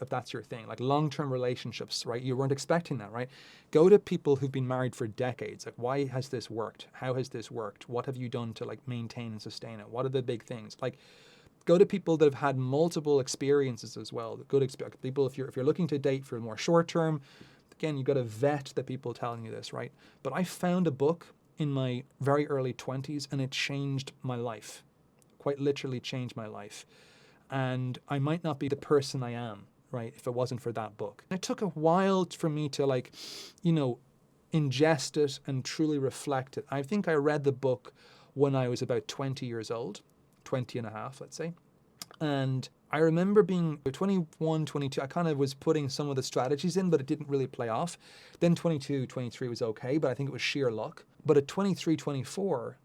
that's your thing, like long-term relationships, right? You weren't expecting that, right? Go to people who've been married for decades. Like, why has this worked? How has this worked? What have you done to like maintain and sustain it? What are the big things? Like, go to people that have had multiple experiences as well. People, if you're looking to date for more short-term, again, you got to vet the people telling you this, right? But I found a book in my very early 20s and it changed my life, quite literally changed my life. And I might not be the person I am, right, if it wasn't for that book. It took a while for me to like, you know, ingest it and truly reflect it. I think I read the book when I was about 20 years old, 20 and a half, let's say. And I remember being 21, 22, I kind of was putting some of the strategies in, but it didn't really play off. Then 22, 23 was okay, but I think it was sheer luck. But at 23, 24,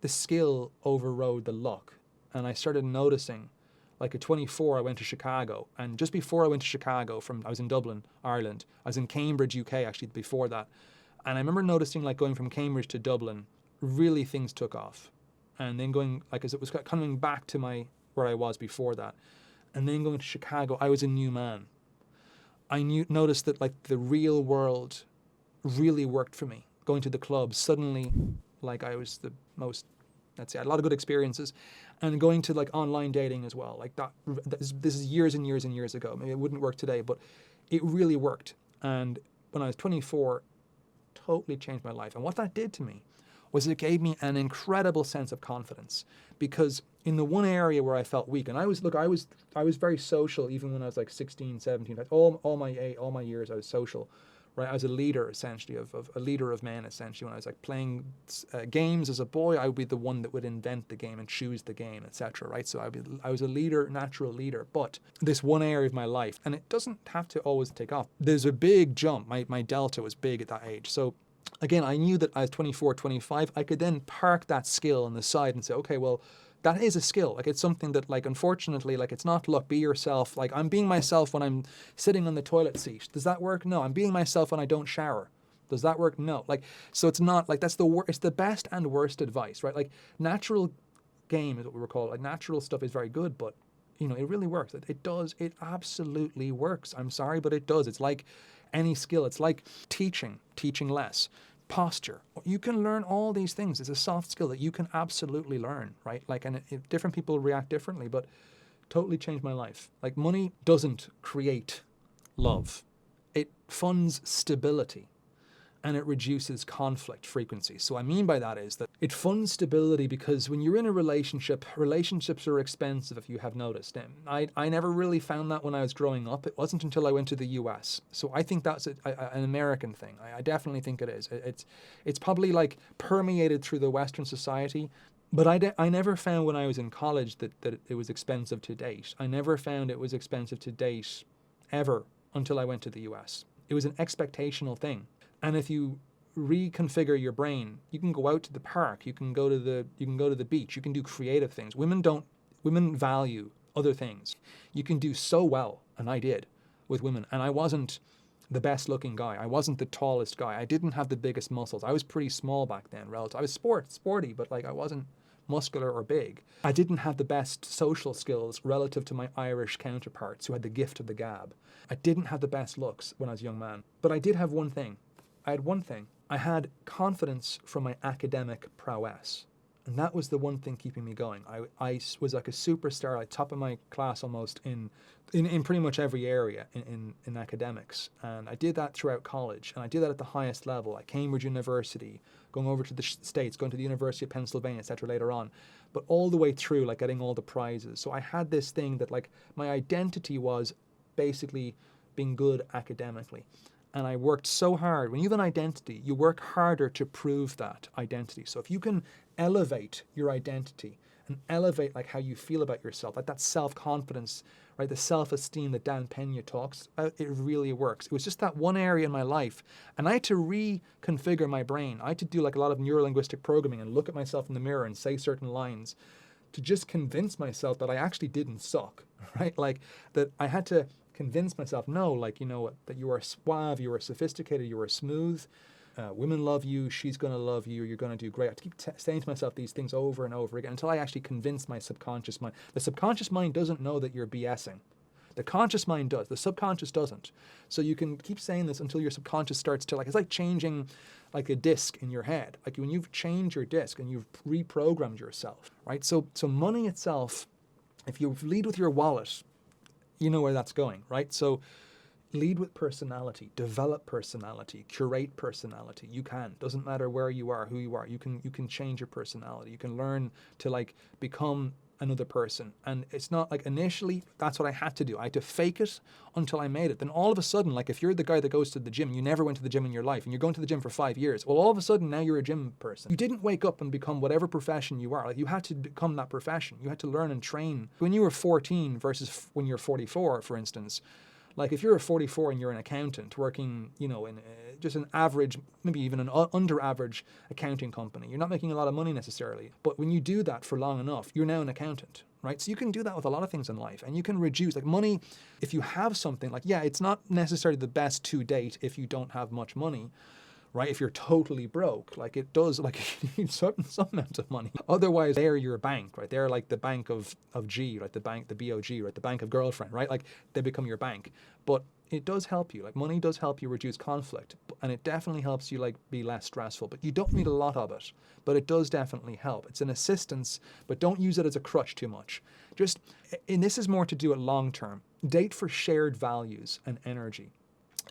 the skill overrode the luck. And I started noticing, like at 24, I went to Chicago. And just before I went to Chicago, I was in Dublin, Ireland. I was in Cambridge, UK, actually, before that. And I remember noticing, like, going from Cambridge to Dublin, really things took off. And then going, like, as it was coming back to where I was before that. And then going to Chicago, I was a new man. I noticed that, like, the real world really worked for me. Going to the clubs, suddenly, like, I was the most, let's say, I had a lot of good experiences. And going to like online dating as well, like that. This is years and years and years ago. Maybe it wouldn't work today, but it really worked. And when I was 24, totally changed my life. And what that did to me was it gave me an incredible sense of confidence, because in the one area where I felt weak, and I was very social even when I was like 16, 17. All my years I was social. Right, I was a leader essentially of a leader of men essentially. When I was like playing games as a boy, I would be the one that would invent the game and choose the game, etc. Right, so I was a leader, natural leader. But this one area of my life, and it doesn't have to always take off. There's a big jump. My delta was big at that age. So again, I knew that I was 24, 25. I could then park that skill on the side and say, okay, well, that is a skill. Like, it's something that, like, unfortunately, like, it's not luck. Be yourself. Like, I'm being myself when I'm sitting on the toilet seat. Does that work? No. I'm being myself when I don't shower. Does that work? No. Like, so it's not like it's the best and worst advice, right? Like, natural game is what we were called. Like, natural stuff is very good, but, you know, it really works. It does. It absolutely works. I'm sorry, but it does. It's like any skill. It's like teaching less. Posture. You can learn all these things. It's a soft skill that you can absolutely learn, right? Like, and different people react differently, but totally changed my life. Like, money doesn't create love. It funds stability. and it reduces conflict frequency. So what I mean by that is that it funds stability, because when you're in a relationship, relationships are expensive, if you have noticed. And I never really found that when I was growing up. It wasn't until I went to the US. So I think that's an American thing. I definitely think it is. It's probably like permeated through the Western society. But I never found when I was in college that it was expensive to date. I never found it was expensive to date ever until I went to the US. It was an expectational thing. And if you reconfigure your brain, you can go out to the park, you can go to the beach, you can do creative things. Women value other things. You can do so well, and I did, with women. And I wasn't the best looking guy. I wasn't the tallest guy. I didn't have the biggest muscles. I was pretty small back then, relative. I was sporty, but like I wasn't muscular or big. I didn't have the best social skills relative to my Irish counterparts who had the gift of the gab. I didn't have the best looks when I was a young man. But I did have one thing. I had confidence from my academic prowess. And that was the one thing keeping me going. I was like a superstar, like top of my class almost in pretty much every area in academics. And I did that throughout college. And I did that at the highest level, at Cambridge University, going over to the States, going to the University of Pennsylvania, etc. later on. But all the way through, like getting all the prizes. So I had this thing that like my identity was basically being good academically. And I worked so hard. When you have an identity, you work harder to prove that identity. So if you can elevate your identity and elevate like how you feel about yourself, like that self-confidence, right, the self-esteem that Dan Pena talks about, it really works. It was just that one area in my life, and I had to reconfigure my brain. I had to do like a lot of neurolinguistic programming and look at myself in the mirror and say certain lines to just convince myself that I actually didn't suck, right? Like that I had to convince myself, no, like, you know, that you are suave, you are sophisticated, you are smooth. Women love you, she's going to love you, you're going to do great. I have to keep saying to myself these things over and over again until I actually convince my subconscious mind. The subconscious mind doesn't know that you're BSing. The conscious mind does. The subconscious doesn't. So you can keep saying this until your subconscious starts to, like, it's like changing like a disc in your head. Like when you've changed your disc and you've reprogrammed yourself, right? So money itself, if you lead with your wallet, you know where that's going, right? So lead with personality, develop personality, curate personality. You can. Doesn't matter where you are, who you are. You can change your personality. You can learn to like become another person. And it's not like initially, that's what I had to do. I had to fake it until I made it. Then all of a sudden, like if you're the guy that goes to the gym, you never went to the gym in your life and you're going to the gym for 5 years. Well, all of a sudden now you're a gym person. You didn't wake up and become whatever profession you are. Like you had to become that profession. You had to learn and train. When you were 14 versus when you're 44, for instance, like if you're a 44 and you're an accountant working, you know, in just an average, maybe even an under average accounting company, you're not making a lot of money necessarily. But when you do that for long enough, you're now an accountant, right? So you can do that with a lot of things in life, and you can reduce like money. If you have something like, yeah, it's not necessarily the best to date if you don't have much money, right? If you're totally broke, like it does, like you need some amount of money. Otherwise, they're your bank, right? They're like the bank of G, right? The bank, the BOG, right? The bank of girlfriend, right? Like they become your bank. But it does help you. Like money does help you reduce conflict, and it definitely helps you like be less stressful. But you don't need a lot of it. But it does definitely help. It's an assistance, but don't use it as a crutch too much. Just, and this is more to do it long term. Date for shared values and energy.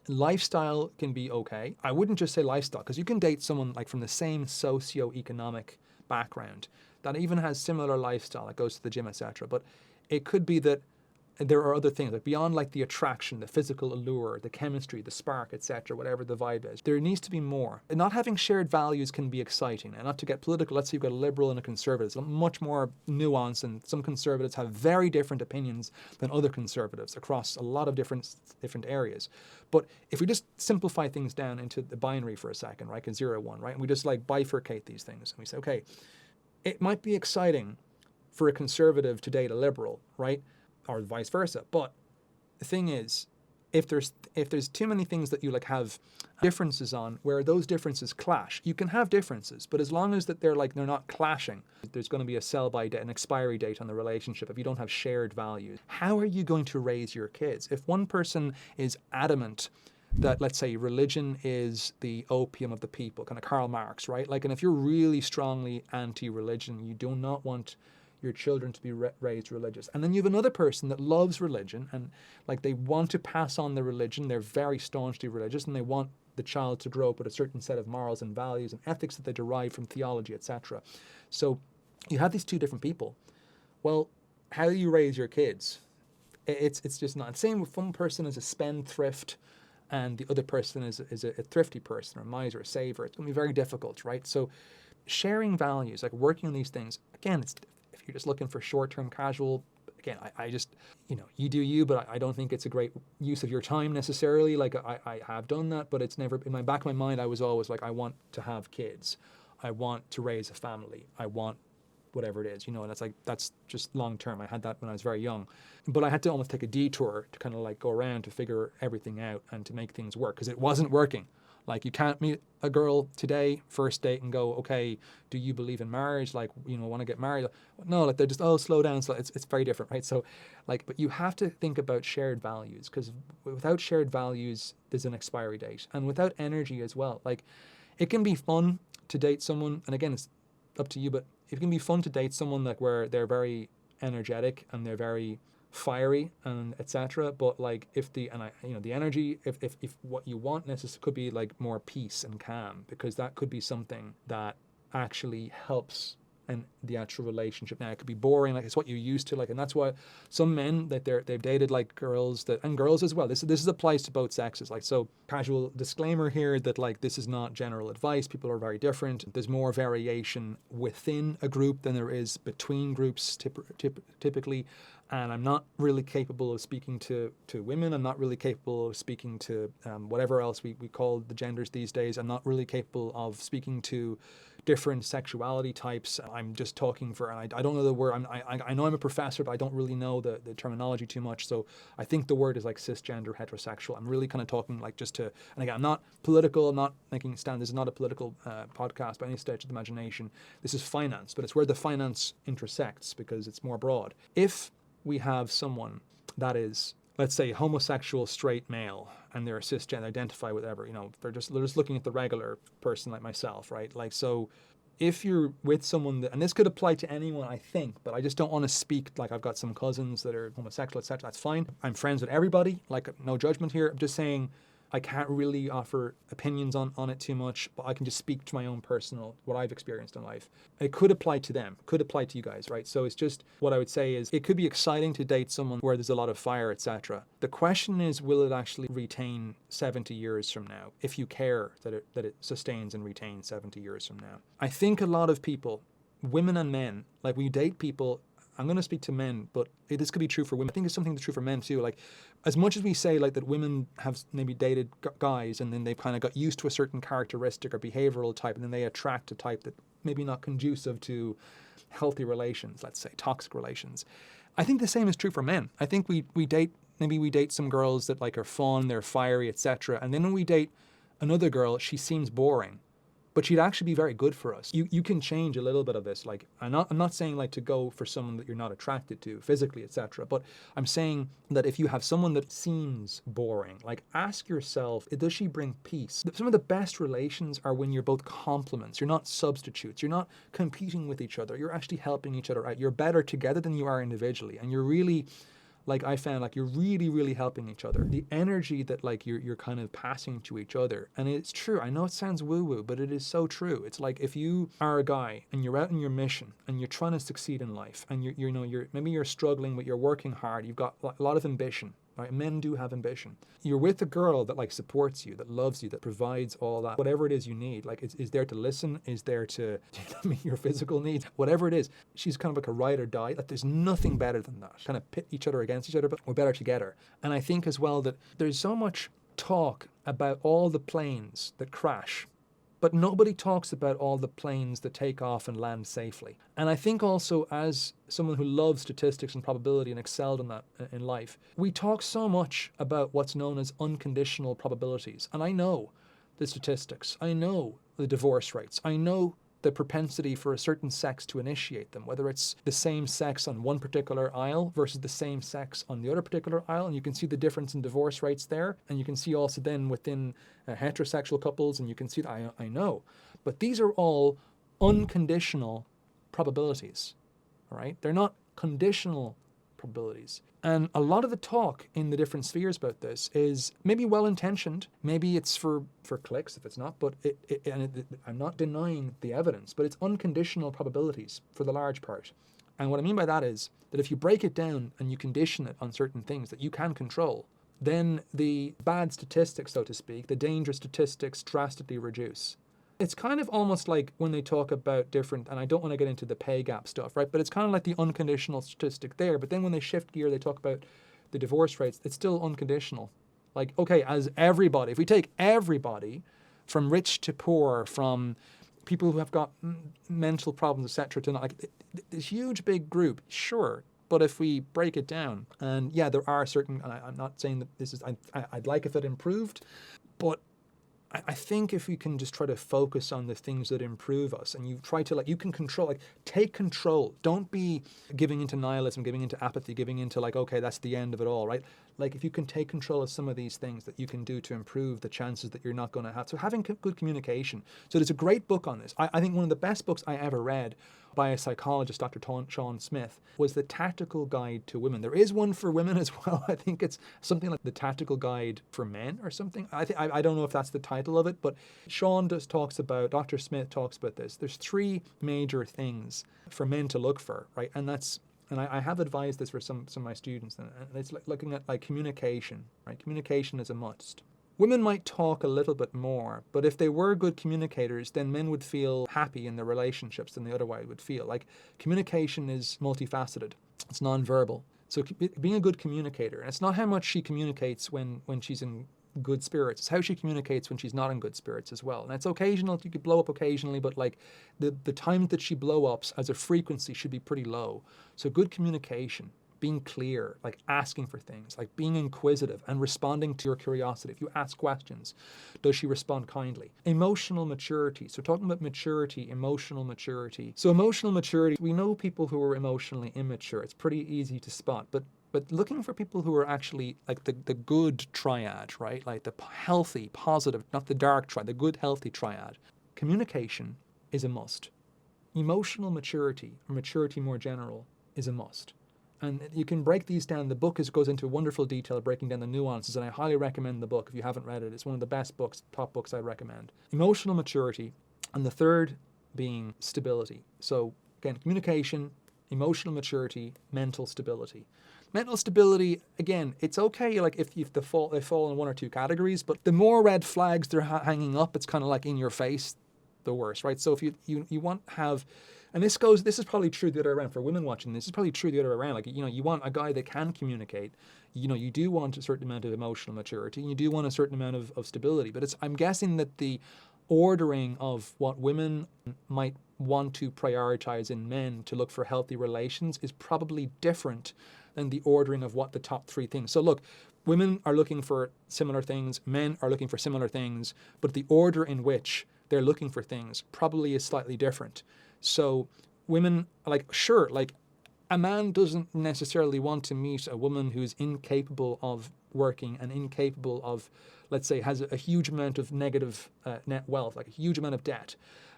Lifestyle can be okay. I wouldn't just say lifestyle, because you can date someone like from the same socio-economic background that even has similar lifestyle, that goes to the gym, etc. But it could be that there are other things, like beyond like the attraction, the physical allure, the chemistry, the spark, etc., whatever the vibe is. There needs to be more. And not having shared values can be exciting. And not to get political, let's say you've got a liberal and a conservative. It's much more nuanced, and some conservatives have very different opinions than other conservatives across a lot of different areas. But if we just simplify things down into the binary for a second, right, 0, 1, right, and we just like bifurcate these things, and we say, okay, it might be exciting for a conservative to date a liberal, right? Or vice versa. But the thing is, if there's too many things that you like have differences on where those differences clash, you can have differences, but as long as that they're not clashing, there's going to be a sell-by date, an expiry date on the relationship if you don't have shared values. How are you going to raise your kids? If one person is adamant that, let's say, religion is the opium of the people, kind of Karl Marx, right? Like, and if you're really strongly anti-religion, you do not want your children to be raised religious. And then you have another person that loves religion and like they want to pass on the religion. They're very staunchly religious and they want the child to grow up with a certain set of morals and values and ethics that they derive from theology, etc. So you have these two different people. Well, how do you raise your kids? It's just not. Same with one person is a spendthrift and the other person is a thrifty person or a miser, a saver. It's going to be very difficult, right? So sharing values, like working on these things, again, it's if you're just looking for short-term casual, again, I just, you do you, but I don't think it's a great use of your time necessarily. Like I have done that, but it's never, in my back of my mind, I was always like, I want to have kids. I want to raise a family. I want whatever it is, and that's just long term. I had that when I was very young, but I had to almost take a detour to kind of like go around to figure everything out and to make things work because it wasn't working. Like you can't meet a girl today, first date, and go, okay, do you believe in marriage? Like, want to get married? No, like they're just, slow down. So it's very different, right? So like, but you have to think about shared values because without shared values, there's an expiry date, and without energy as well. Like it can be fun to date someone, and again, it's up to you, but it can be fun to date someone like where they're very energetic and they're very fiery and etc. But like if the energy, if what you want necessarily could be like more peace and calm, because that could be something that actually helps in the actual relationship. Now it could be boring, like it's what you're used to, like, and that's why some men that they've dated like girls and girls as well. This applies to both sexes. Like, so casual disclaimer here that like this is not general advice. People are very different. There's more variation within a group than there is between groups typically. And I'm not really capable of speaking to women. I'm not really capable of speaking to whatever else we call the genders these days. I'm not really capable of speaking to different sexuality types. I'm just talking for, I don't know the word. I know I'm a professor, but I don't really know the terminology too much. So I think the word is like cisgender, heterosexual. I'm really kind of talking like just to, and again, I'm not political. I'm not making a stand. This is not a political podcast by any stretch of the imagination. This is finance, but it's where the finance intersects because it's more broad. If we have someone that is, let's say, homosexual straight male and they're cisgender, identify whatever, they're just looking at the regular person like myself, right? Like, so if you're with someone that, and this could apply to anyone, I think, but I just don't want to speak like I've got some cousins that are homosexual, etc. That's fine. I'm friends with everybody, like no judgment here. I'm just saying I can't really offer opinions on it too much, but I can just speak to my own personal, what I've experienced in life. It could apply to them, could apply to you guys, right? So it's just, what I would say is it could be exciting to date someone where there's a lot of fire, etc. The question is, will it actually retain 70 years from now if you care that it sustains and retains 70 years from now? I think a lot of people, women and men, like when you date people, I'm going to speak to men, but this could be true for women. I think it's something that's true for men too. Like, as much as we say like that women have maybe dated guys and then they've kind of got used to a certain characteristic or behavioral type, and then they attract a type that maybe not conducive to healthy relations, let's say toxic relations. I think the same is true for men. I think we date some girls that like are fun, they're fiery, etc. And then when we date another girl, she seems boring, but she'd actually be very good for us. You can change a little bit of this. Like, I'm not saying like to go for someone that you're not attracted to physically, etc. But I'm saying that if you have someone that seems boring, like ask yourself, does she bring peace? Some of the best relations are when you're both complements. You're not substitutes. You're not competing with each other. You're actually helping each other out. You're better together than you are individually. And you're really, like I found, like you're really, really helping each other. The energy that like you're kind of passing to each other. And it's true. I know it sounds woo-woo, but it is so true. It's like if you are a guy and you're out on your mission and you're trying to succeed in life and maybe you're struggling, but you're working hard. You've got a lot of ambition. Right? Men do have ambition. You're with a girl that like supports you, that loves you, that provides all that, whatever it is you need, like is there to listen, is there to meet your physical needs, whatever it is. She's kind of like a ride or die. Like there's nothing better than that. Kind of pit each other against each other, but we're better together. And I think as well that there's so much talk about all the planes that crash, but nobody talks about all the planes that take off and land safely. And I think also, as someone who loves statistics and probability and excelled in that in life, we talk so much about what's known as unconditional probabilities. And I know the statistics. I know the divorce rates. I know the propensity for a certain sex to initiate them, whether it's the same sex on one particular aisle versus the same sex on the other particular aisle. And you can see the difference in divorce rates there. And you can see also then within heterosexual couples, and you can see that I know. But these are all unconditional probabilities, all right? They're not conditional probabilities. And a lot of the talk in the different spheres about this is maybe well-intentioned, maybe it's for clicks if it's not, but I'm not denying the evidence, but it's unconditional probabilities for the large part. And what I mean by that is that if you break it down and you condition it on certain things that you can control, then the bad statistics, so to speak, the danger statistics drastically reduce. It's kind of almost like when they talk about different, and I don't want to get into the pay gap stuff, right? But it's kind of like the unconditional statistic there. But then when they shift gear, they talk about the divorce rates. It's still unconditional. Like, okay, as everybody, if we take everybody from rich to poor, from people who have got mental problems, etc., to not, like this huge big group, sure. But if we break it down, and yeah, there are certain, and I'm not saying that this is, I'd like if it improved, but I think if we can just try to focus on the things that improve us, and you try to, like, you can control, like, take control. Don't be giving into nihilism, giving into apathy, giving into like, okay, that's the end of it all, right? Like, if you can take control of some of these things that you can do to improve the chances that you're not going to have. So having good communication. So there's a great book on this. I think one of the best books I ever read by a psychologist, Dr. Sean Smith, was The Tactical Guide to Women. There is one for women as well. I think it's something like The Tactical Guide for Men or something. I don't know if that's the title of it, but Dr. Smith talks about this. There's 3 major things for men to look for, right? And I have advised this for some of my students, and it's like looking at like communication, right? Communication is a must. Women might talk a little bit more, but if they were good communicators, then men would feel happy in their relationships than they otherwise would feel. Like, communication is multifaceted. It's nonverbal. So being a good communicator, and it's not how much she communicates when she's in good spirits, it's how she communicates when she's not in good spirits as well. And it's occasional, you could blow up occasionally, but like the time that she blow ups as a frequency should be pretty low. So good communication, being clear, like asking for things, like being inquisitive and responding to your curiosity. If you ask questions, does she respond kindly? Emotional maturity. So talking about maturity, emotional maturity. So emotional maturity, we know people who are emotionally immature. It's pretty easy to spot, but looking for people who are actually like the good triad, right? Like the healthy, positive, not the dark triad, the good, healthy triad. Communication is a must. Emotional maturity, or maturity more general, is a must. And you can break these down. The book goes into wonderful detail breaking down the nuances, and I highly recommend the book if you haven't read it. It's one of the best books, top books I recommend. Emotional maturity, and the third being stability. So again, communication, emotional maturity, mental stability. Mental stability, again, it's okay, like if they fall in one or two categories, but the more red flags they're hanging up, it's kind of like in your face, the worse, right? So if you want to have, and this is probably true the other way around for women watching this, is probably true the other way around. Like, you want a guy that can communicate, you do want a certain amount of emotional maturity, and you do want a certain amount of stability, but I'm guessing that the ordering of what women might want to prioritize in men to look for healthy relations is probably different than the ordering of what the top 3 things. So look, women are looking for similar things, men are looking for similar things, but the order in which they're looking for things probably is slightly different. So women, like, sure, like a man doesn't necessarily want to meet a woman who's incapable of working and incapable of, let's say, has a huge amount of negative net wealth, like a huge amount of debt,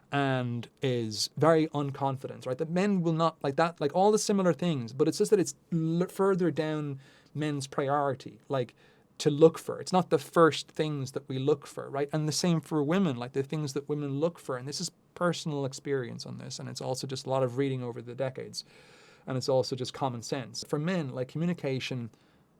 and is very unconfident, right? That men will not like that, like all the similar things, but it's just that it's further down men's priority, like to look for. It's not the first things that we look for, right? And the same for women, like the things that women look for. And this is personal experience on this, and it's also just a lot of reading over the decades. And it's also just common sense. For men, like communication,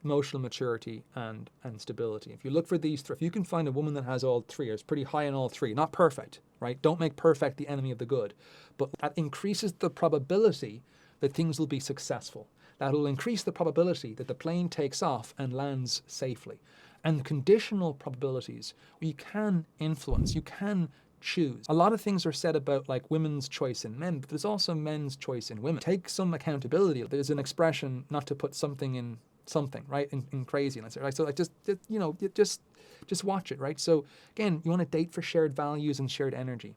emotional maturity, and stability. If you look for these 3, if you can find a woman that has all 3, or is pretty high in all 3, not perfect, right? Don't make perfect the enemy of the good. But that increases the probability that things will be successful. That will increase the probability that the plane takes off and lands safely. And conditional probabilities, you can influence, you can choose. A lot of things are said about like women's choice in men, but there's also men's choice in women. Take some accountability. There's an expression not to put something in something, right? In craziness, right? So like just watch it, right? So again, you want to date for shared values and shared energy.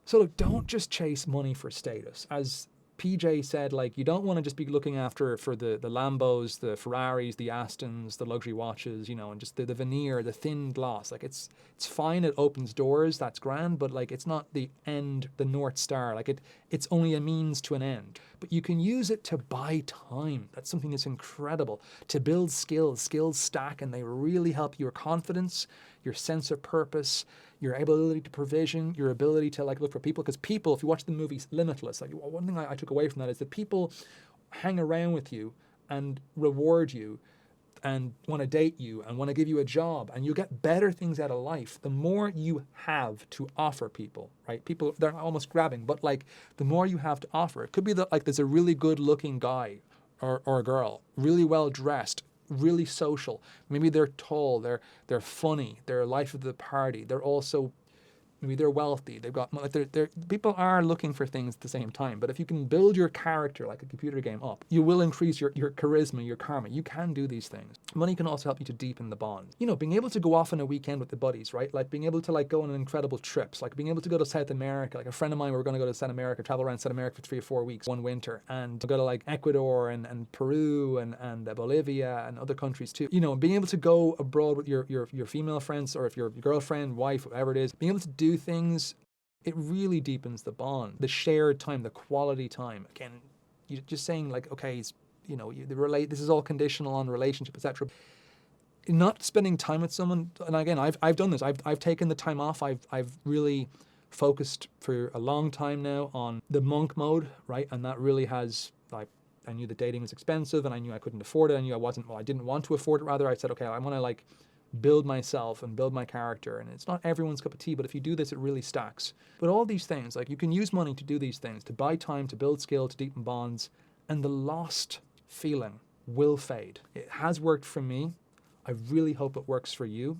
So look, don't just chase money for status, as PJ said, like, you don't want to just be looking after for the Lambos, the Ferraris, the Astons, the luxury watches, and just the veneer, the thin gloss. Like, it's fine, it opens doors, that's grand, but like, it's not the end, the North Star. Like, it's only a means to an end. But you can use it to buy time. That's something that's incredible. To build skills. Skills stack, and they really help your confidence, your sense of purpose, your ability to provision, your ability to like look for people. Because people, if you watch the movie Limitless, like one thing I took away from that is that people hang around with you and reward you and want to date you and want to give you a job, and you'll get better things out of life the more you have to offer people, right? People, they're almost grabbing, but like the more you have to offer. It could be that like there's a really good looking guy or a girl, really well dressed, really social. Maybe they're tall, they're funny, they're life of the party. They're also, maybe they're wealthy. They've got, like, people are looking for things at the same time. But if you can build your character like a computer game up, you will increase your charisma, your karma. You can do these things. Money can also help you to deepen the bond. Being able to go off on a weekend with the buddies, right? Like being able to like go on incredible trips, like being able to go to South America. Like a friend of mine, we were going to go to South America, travel around South America for 3 or 4 weeks one winter, and go to like Ecuador and Peru and Bolivia and other countries too. Being able to go abroad with your female friends, or if your girlfriend, wife, whatever it is, being able to do things, it really deepens the bond, the shared time, the quality time. Again, you're just saying like, okay, this is all conditional on relationship, etc. Not spending time with someone, and again, I've done this. I've taken the time off. I've really focused for a long time now on the monk mode, right? And that really has, like, I knew that dating was expensive, and I knew I couldn't afford it. I didn't want to afford it. Rather, I said, okay, I want to like build myself and build my character. And it's not everyone's cup of tea, but if you do this, it really stacks. But all these things, like, you can use money to do these things, to buy time, to build skill, to deepen bonds, and the lost feeling will fade. It has worked for me. I really hope it works for you.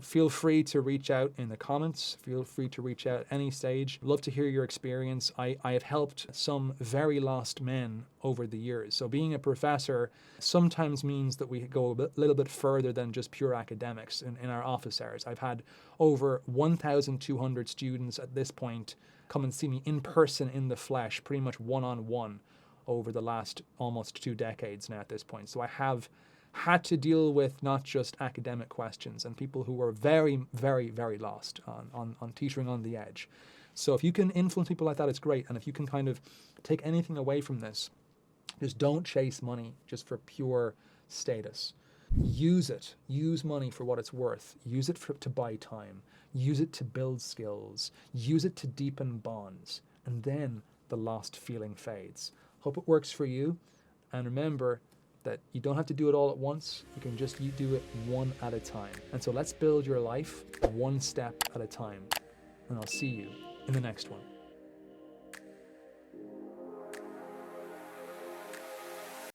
Feel free to reach out in the comments. Feel free to reach out at any stage. Love to hear your experience. I have helped some very lost men over the years. So being a professor sometimes means that we go a little bit further than just pure academics in our office hours. I've had over 1,200 students at this point come and see me in person, in the flesh, pretty much one-on-one over the last almost 2 decades now at this point. So I have had to deal with not just academic questions and people who were very, very, very lost on teetering on the edge. So if you can influence people like that, it's great. And if you can kind of take anything away from this, just don't chase money just for pure status. Use it. Use money for what it's worth. Use it to buy time. Use it to build skills. Use it to deepen bonds. And then the lost feeling fades. Hope it works for you. And remember that you don't have to do it all at once. You do it one at a time. And so let's build your life one step at a time. And I'll see you in the next one.